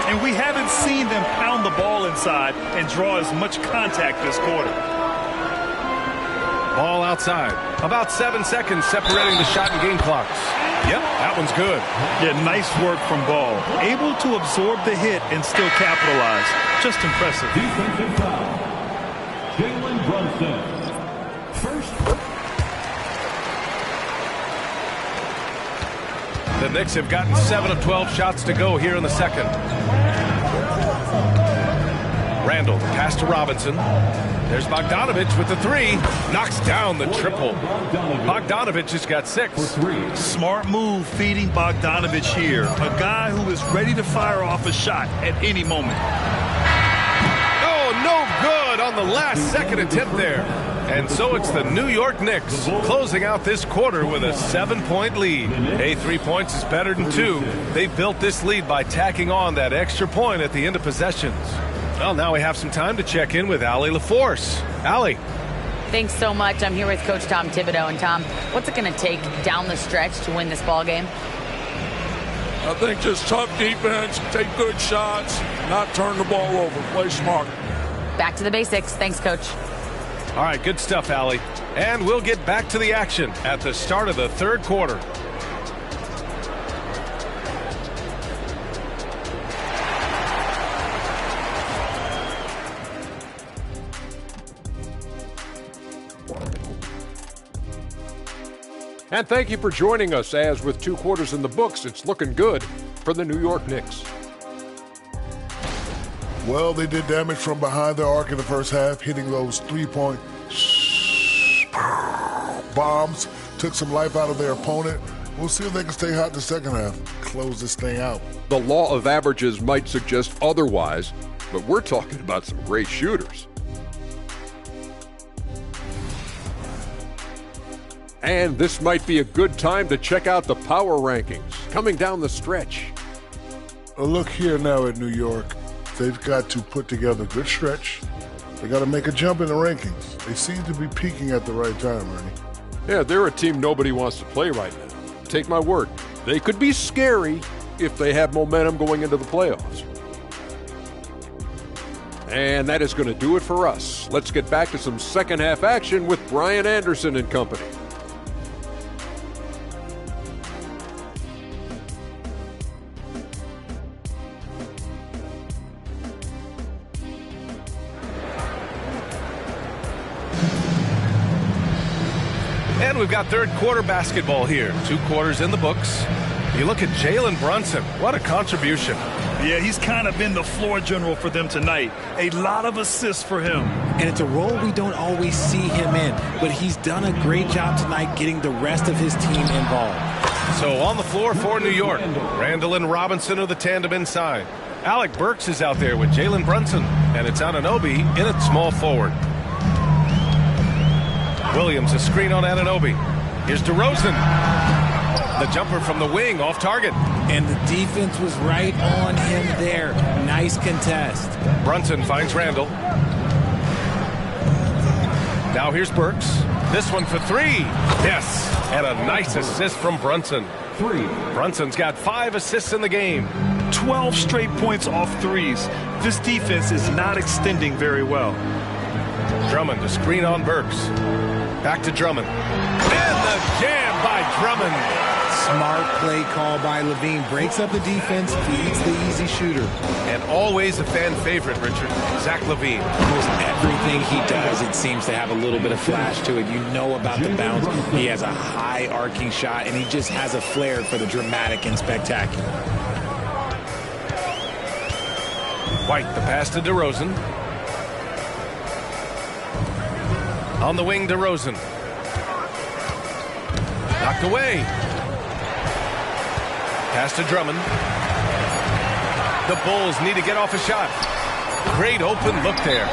And we haven't seen them pound the ball inside and draw as much contact this quarter. Ball outside. About 7 seconds separating the shot and game clocks. Yep, that one's good. Yeah, nice work from Ball. Able to absorb the hit and still capitalize. Just impressive. Defensive foul. Jalen Brunson. First. The Knicks have gotten 7 of 12 shots to go here in the second. Randall, pass to Robinson. There's Bogdanovich with the three. Knocks down the triple. Bogdanovich has got 6. Smart move feeding Bogdanovich here. A guy who is ready to fire off a shot at any moment. Oh, no good on the last second attempt there. And so it's the New York Knicks closing out this quarter with a 7-point lead. Hey, 3 points is better than 2. They built this lead by tacking on that extra point at the end of possessions. Well, now we have some time to check in with Allie LaForce. Allie. Thanks so much. I'm here with Coach Tom Thibodeau. And Tom, what's it going to take down the stretch to win this ball game? I think just tough defense, take good shots, not turn the ball over, play smart. Back to the basics. Thanks, Coach. All right, good stuff, Allie. And we'll get back to the action at the start of the third quarter. And thank you for joining us, as with 2 quarters in the books, it's looking good for the New York Knicks. Well, they did damage from behind the arc in the first half, hitting those 3-point bombs, took some life out of their opponent. We'll see if they can stay hot in the second half, close this thing out. The law of averages might suggest otherwise. but we're talking about some great shooters. And this might be a good time to check out the power rankings coming down the stretch. Look here now at New York. They've got to put together a good stretch. They got to make a jump in the rankings. They seem to be peaking at the right time, Ernie. Yeah, they're a team nobody wants to play right now. Take my word. They could be scary if they have momentum going into the playoffs. And that is going to do it for us. Let's get back to some second half action with Brian Anderson and company. And we've got third quarter basketball here. 2 quarters in the books. You look at Jalen Brunson. What a contribution. Yeah, he's kind of been the floor general for them tonight. A lot of assists for him. And it's a role we don't always see him in, but he's done a great job tonight getting the rest of his team involved. So on the floor for New York, Randall and Robinson are the tandem inside. Alec Burks is out there with Jalen Brunson, and it's Anunoby in at small forward. Williams, a screen on Anunoby. Here's DeRozan. The jumper from the wing, off target. And the defense was right on him there. Nice contest. Brunson finds Randall. Now here's Burks. This one for 3. Yes, and a nice assist from Brunson. 3. Brunson's got 5 assists in the game. 12 straight points off threes. This defense is not extending very well. Drummond, a screen on Burks. Back to Drummond. And the jam by Drummond. Smart play call by Levine. Breaks up the defense, feeds the easy shooter. And always a fan favorite, Richard, Zach LaVine. Almost everything he does, it seems to have a little bit of flash to it. You know about the bounce. He has a high arcing shot, and he just has a flair for the dramatic and spectacular. White, the pass to DeRozan. On the wing, DeRozan. Knocked away. Pass to Drummond. The Bulls need to get off a shot. Great open look there.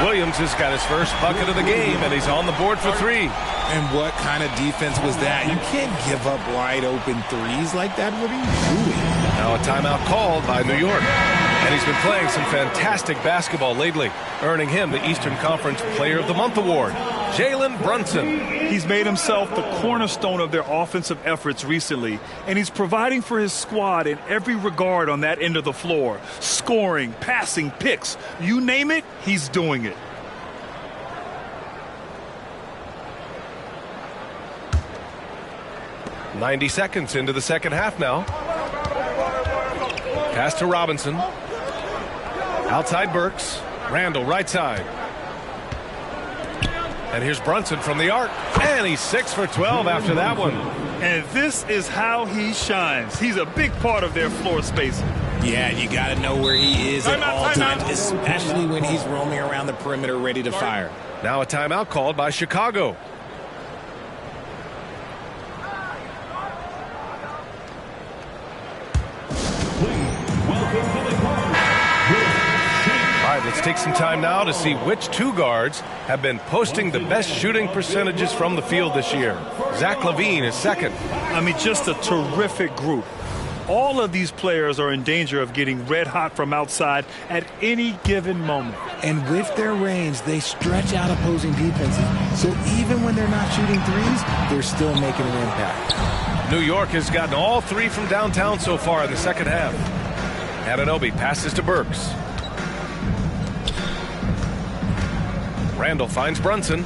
Williams has got his first bucket of the game, and he's on the board for 3. And what kind of defense was that? You can't give up wide open threes like that. What are you doing? Now a timeout called by New York. And he's been playing some fantastic basketball lately, earning him the Eastern Conference Player of the Month award. Jalen Brunson. He's made himself the cornerstone of their offensive efforts recently, and he's providing for his squad in every regard on that end of the floor. Scoring, passing, picks, you name it, he's doing it. .90 seconds into the second half now. Pass to Robinson. Outside Burks. Randall right side. And here's Brunson from the arc. And he's 6 for 12 after that one. And this is how he shines. He's a big part of their floor spacing. Yeah, you got to know where he is at all times, especially when he's roaming around the perimeter ready to fire. Now a timeout called by Chicago. Let's take some time now to see which 2 guards have been posting the best shooting percentages from the field this year. Zach LaVine is second. I mean, just a terrific group. All of these players are in danger of getting red hot from outside at any given moment. And with their range, they stretch out opposing defenses. So even when they're not shooting threes, they're still making an impact. New York has gotten all 3 from downtown so far in the second half. Anunoby passes to Burks. Randall finds Brunson.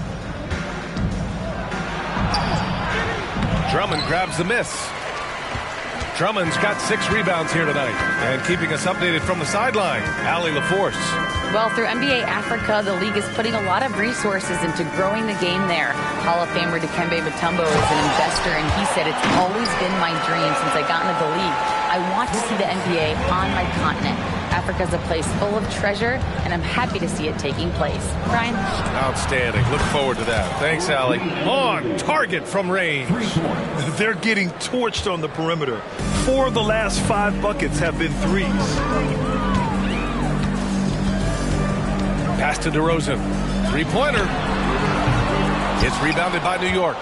Drummond grabs the miss. Drummond's got 6 rebounds here tonight. And keeping us updated from the sideline, Allie LaForce. Well, through NBA Africa, the league is putting a lot of resources into growing the game there. Hall of Famer Dikembe Mutombo is an investor, and he said, "It's always been my dream since I got into the league. I want to see the NBA on my continent. Africa's a place full of treasure, and I'm happy to see it taking place." Brian? Outstanding. Look forward to that. Thanks, Allie. On target from range. They're getting torched on the perimeter. 4 of the last 5 buckets have been threes. Pass to DeRozan. Three-pointer. It's rebounded by New York.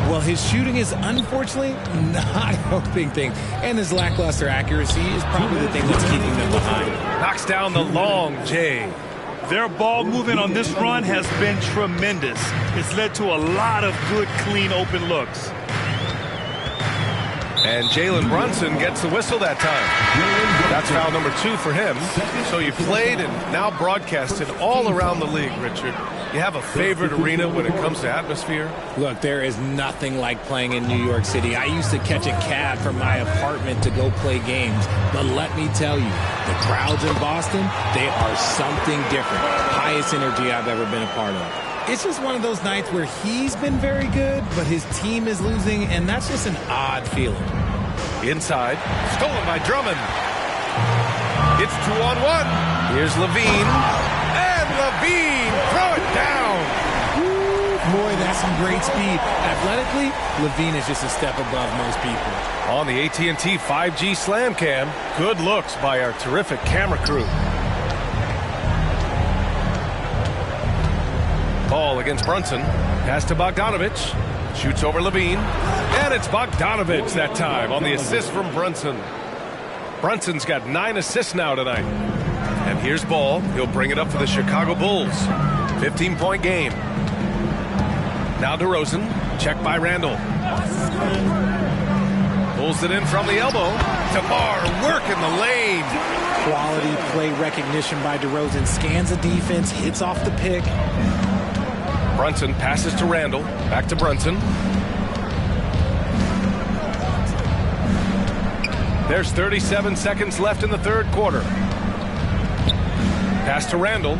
Well, his shooting is unfortunately not helping things, and his lackluster accuracy is probably the thing that's keeping them behind. Knocks down the long J. Their ball movement on this run has been tremendous. It's led to a lot of good, clean, open looks. And Jalen Brunson gets the whistle that time. That's foul number 2 for him. So you played and now broadcasted all around the league, Richard. You have a favorite arena when it comes to atmosphere? Look, there is nothing like playing in New York City. I used to catch a cab from my apartment to go play games. But let me tell you, the crowds in Boston, they are something different. Highest energy I've ever been a part of. It's just one of those nights where he's been very good, but his team is losing, and that's just an odd feeling. Inside, stolen by Drummond. It's 2-on-1. Here's Levine. And Levine, throw it down. Ooh, boy, that's some great speed. Athletically, Levine is just a step above most people. On the AT&T 5G Slam Cam, good looks by our terrific camera crew. Ball against Brunson. Pass to Bogdanovich. Shoots over Levine. And it's Bogdanovich that time on the assist from Brunson. Brunson's got 9 assists now tonight. And here's Ball. He'll bring it up for the Chicago Bulls. 15-point game. Now DeRozan. Check by Randall. Pulls it in from the elbow. DeMar working the lane. Quality play recognition by DeRozan. Scans the defense, hits off the pick. Brunson passes to Randall. Back to Brunson. There's 37 seconds left in the third quarter. Pass to Randall.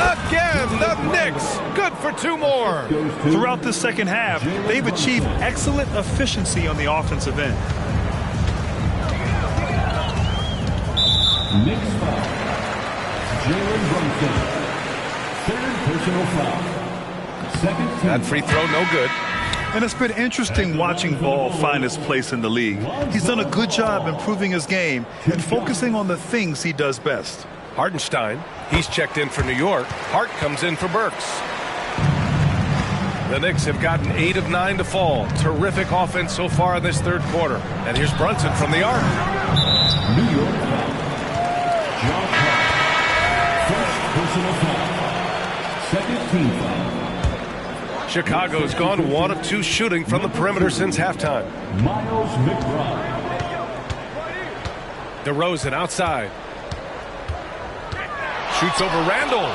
Again, the Knicks. Good for 2 more. Throughout the second half, they've achieved excellent efficiency on the offensive end. Knicks foul. Jalen Brunson. Third personal foul. Second team. That free throw, no good. And it's been interesting watching Ball find his place in the league. He's done a good job improving his game and focusing on the things he does best. Hartenstein, he's checked in for New York. Hart comes in for Burks. The Knicks have gotten 8 of 9 to fall. Terrific offense so far in this third quarter. And here's Brunson from the arc. New York foul. John Hart. First personal foul. Second team foul. Chicago's gone 1 of 2 shooting from the perimeter since halftime. Miles McBride. DeRozan outside. Shoots over Randall.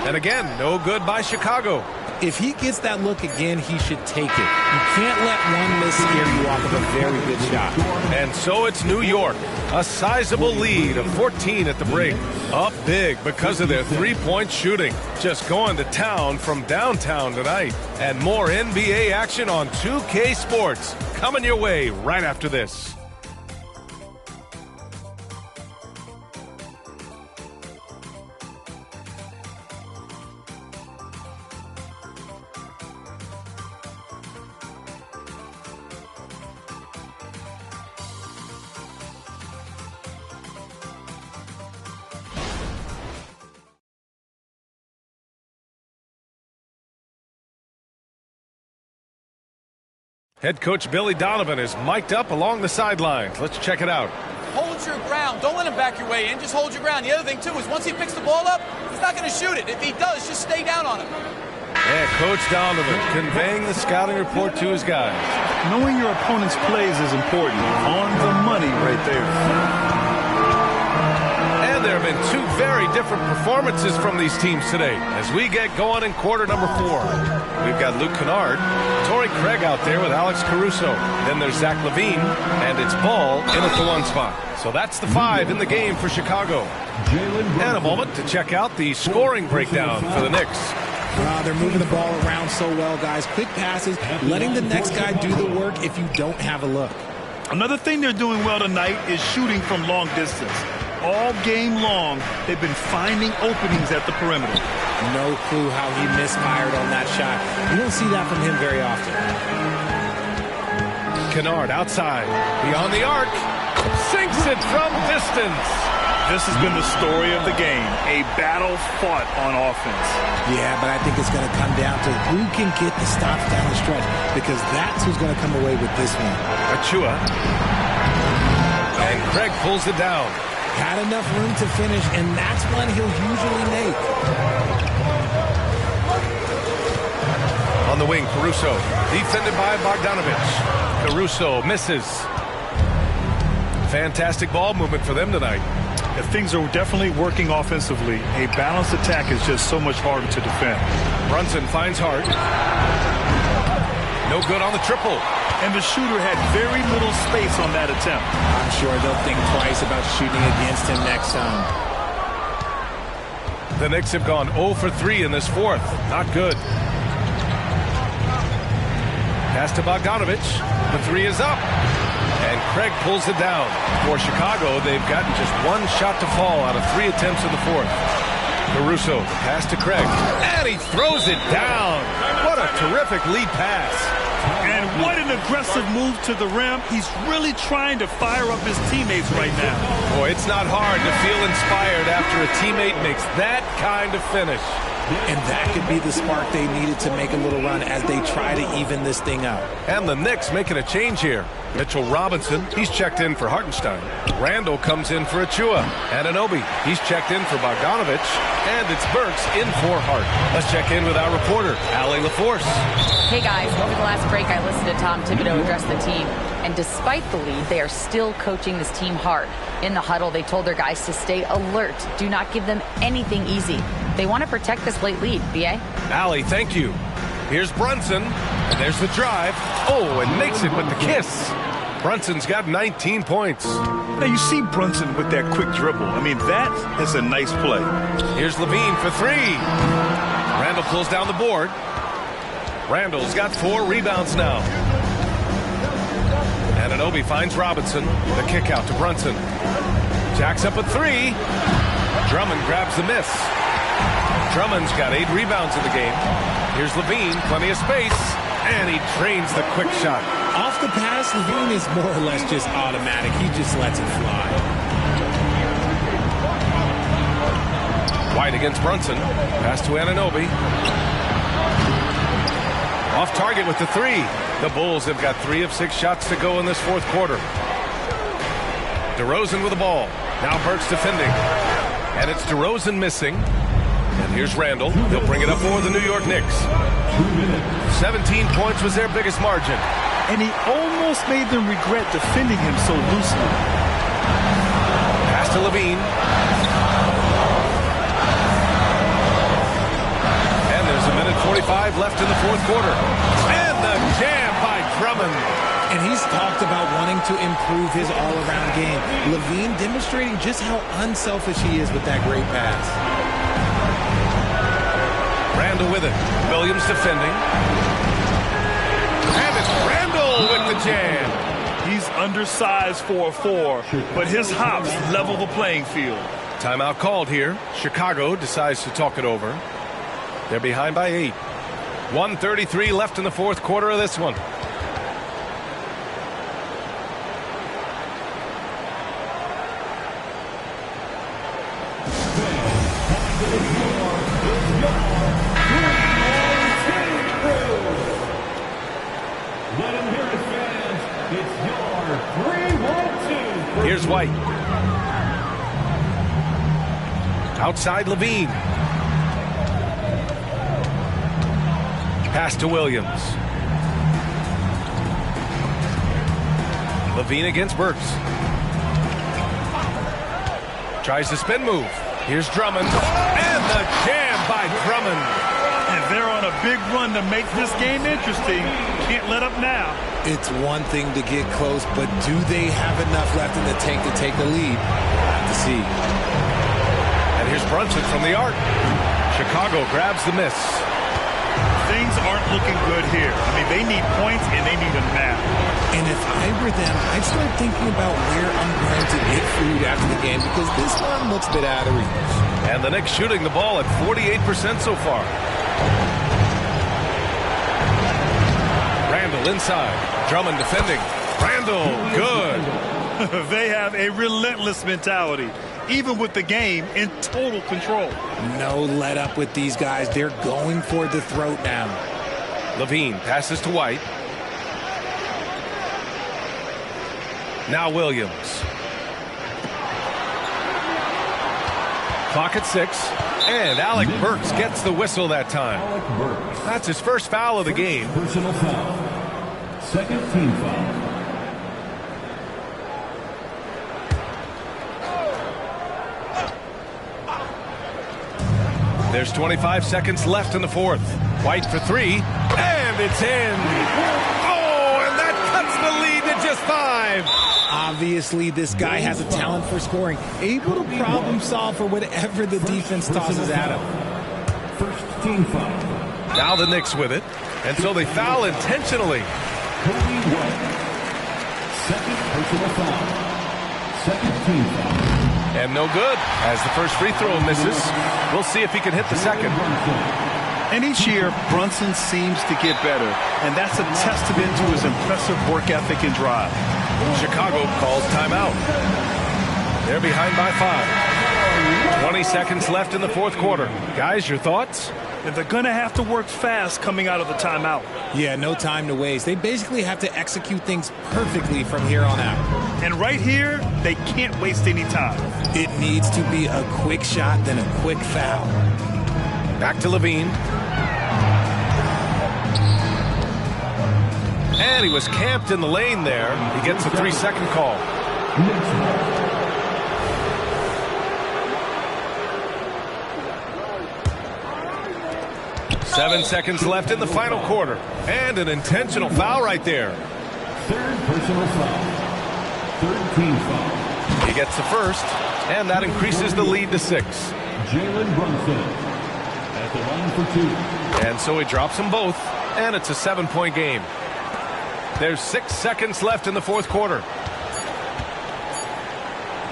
And again, no good by Chicago. If he gets that look again, he should take it. You can't let one miss scare you off of a very good shot. And so it's New York. A sizable lead of 14 at the break. Up big because of their three-point shooting. Just going to town from downtown tonight. And more NBA action on 2K Sports. Coming your way right after this. Head coach Billy Donovan is mic'd up along the sidelines. Let's check it out. Hold your ground. Don't let him back your way in. Just hold your ground. The other thing, too, is once he picks the ball up, he's not going to shoot it. If he does, just stay down on him. Yeah, Coach Donovan conveying the scouting report to his guys. Knowing your opponent's plays is important. On the money right there. And there have been 2 very different performances from these teams today as we get going in quarter number 4. We've got Luke Kennard, Torrey Craig out there with Alex Caruso. Then there's Zach LaVine, and it's Ball in at the 1 spot. So that's the 5 in the game for Chicago. And a moment to check out the scoring breakdown for the Knicks. Wow, they're moving the ball around so well, guys. Quick passes, letting the next guy do the work if you don't have a look. Another thing they're doing well tonight is shooting from long distance. All game long, they've been finding openings at the perimeter. No clue how he misfired on that shot. You don't see that from him very often. Kennard outside, beyond the arc, sinks it from distance. This has been the story of the game, a battle fought on offense. Yeah, but I think it's going to come down to who can get the stops down the stretch, because that's who's going to come away with this one. Achua. And Craig pulls it down. Had enough room to finish, and that's one he'll usually make. On the wing, Caruso. Defended by Bogdanovich. Caruso misses. Fantastic ball movement for them tonight. If things are definitely working offensively, a balanced attack is just so much harder to defend. Brunson finds Hart. No good on the triple. And the shooter had very little space on that attempt. I'm sure they'll think twice about shooting against him next time. The Knicks have gone 0 for 3 in this fourth. Not good. Pass to Bogdanovich. The three is up. And Craig pulls it down. For Chicago, they've gotten just one shot to fall out of 3 attempts in the fourth. Caruso, the pass to Craig. And he throws it down. What a terrific lead pass. And what an aggressive move to the rim. He's really trying to fire up his teammates right now. Boy, it's not hard to feel inspired after a teammate makes that kind of finish. And that could be the spark they needed to make a little run as they try to even this thing out. And the Knicks making a change here. Mitchell Robinson, he's checked in for Hartenstein. Randall comes in for Achua. Anunoby, he's checked in for Bogdanovich. And it's Burks in for Hart. Let's check in with our reporter, Allie LaForce. Hey guys, over the last break I listened to Tom Thibodeau address the team. And despite the lead, they are still coaching this team hard. In the huddle, they told their guys to stay alert. Do not give them anything easy. They want to protect this late lead, B.A. Allie, thank you. Here's Brunson, and there's the drive. Oh, and makes it with the kiss. Brunson's got 19 points. Now, you see Brunson with that quick dribble. I mean, that is a nice play. Here's Levine for 3. Randall pulls down the board. Randall's got 4 rebounds now. Anunoby finds Robinson. The kick out to Brunson. Jacks up a 3. Drummond grabs the miss. Drummond's got 8 rebounds in the game. Here's Levine, plenty of space, and he drains the quick shot. Off the pass, Levine is more or less just automatic. He just lets it fly. White against Brunson. Pass to Anunoby. Off target with the 3. The Bulls have got 3 of 6 shots to go in this fourth quarter. DeRozan with the ball. Now Burks defending. And it's DeRozan missing. And here's Randall. He'll bring it up for the New York Knicks. 17 points was their biggest margin. And he almost made them regret defending him so loosely. Pass to Levine. And there's a minute 45 left in the fourth quarter. And the jam by Drummond. And he's talked about wanting to improve his all-around game. Levine demonstrating just how unselfish he is with that great pass. Randall with it. Williams defending. And it's Randall with the jam. He's undersized for a 4, but his hops level the playing field. Timeout called here. Chicago decides to talk it over. They're behind by 8. 1:33 left in the fourth quarter of this one. Here's White. Outside Levine. Pass to Williams. Levine against Burks. Tries the spin move. Here's Drummond. And the jam by Drummond. And they're on a big run to make this game interesting. Can't let up now. It's one thing to get close, but do they have enough left in the tank to take a lead? We'll have to see. And here's Brunson from the arc. Chicago grabs the miss. Things aren't looking good here. I mean, they need points, and they need them now. And if I were them, I'd start thinking about where I'm going to get food after the game, because this one looks a bit out of reach. And the Knicks shooting the ball at 48% so far. Randall inside. Drummond defending. Randall, good. They have a relentless mentality, even with the game in total control. No let up with these guys. They're going for the throat now. Levine passes to White. Now Williams. Clock at 6. And Alec Burks gets the whistle that time. That's his first foul of the game. Personal foul. Second team foul. There's 25 seconds left in the fourth. White for 3. And it's in. Oh, and that cuts the lead to just 5. Obviously, this guy has a talent for scoring, able to problem solve for whatever the defense tosses at him. First team foul. Now the Knicks with it, and so they foul intentionally. Second personal foul. Second team foul. And no good, as the first free throw misses. We'll see if he can hit the second. And each year, Brunson seems to get better, and that's a testament to his impressive work ethic and drive. Chicago calls timeout. They're behind by 5. 20 seconds left in the fourth quarter. Guys, your thoughts? They're going to have to work fast coming out of the timeout. Yeah, no time to waste. They basically have to execute things perfectly from here on out. And right here, they can't waste any time. It needs to be a quick shot, then a quick foul. Back to Levine. And he was camped in the lane there. He gets a 3-second call. 7 seconds left in the final quarter. And an intentional foul right there. Third personal foul. Third team foul. He gets the first, and that increases the lead to 6. Jalen Brunson at the line for 2. And so he drops them both, and it's a 7-point game. There's 6 seconds left in the fourth quarter.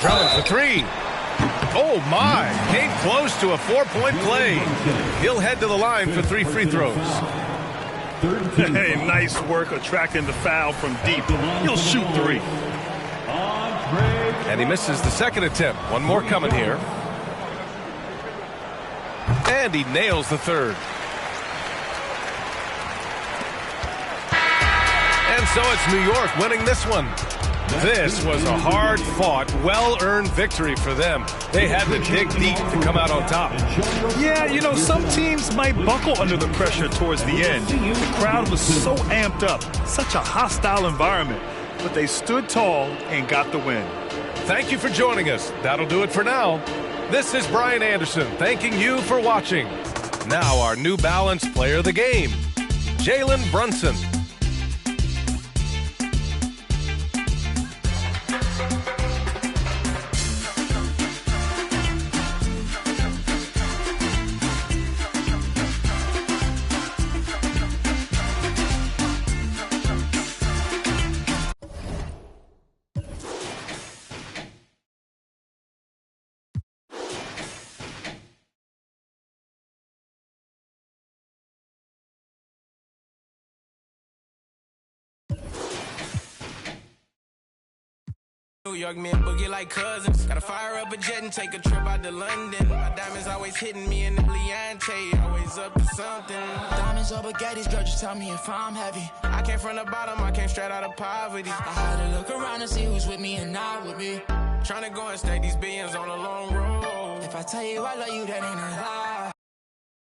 Drummond for 3. Oh, my. Came close to a 4-point play. He'll head to the line for 3 free throws. Hey, nice work attracting the foul from deep. He'll shoot 3. And he misses the second attempt. One more coming here. And he nails the third. And so it's New York winning this one. This was a hard-fought, well-earned victory for them. They had to dig deep to come out on top. Yeah, you know, some teams might buckle under the pressure towards the end. The crowd was so amped up, such a hostile environment. But they stood tall and got the win. Thank you for joining us. That'll do it for now. This is Brian Anderson thanking you for watching. Now our New Balance player of the game, Jalen Brunson. New York men boogie like cousins. Gotta fire up a jet and take a trip out to London. My diamonds always hitting me in the Leante, always up to something. Diamonds or baguettes, girl, just tell me if I'm heavy. I came from the bottom, I came straight out of poverty. I had to look around and see who's with me and not with me. Trying to go and stake these billions on a long road. If I tell you I love you, that ain't a lie.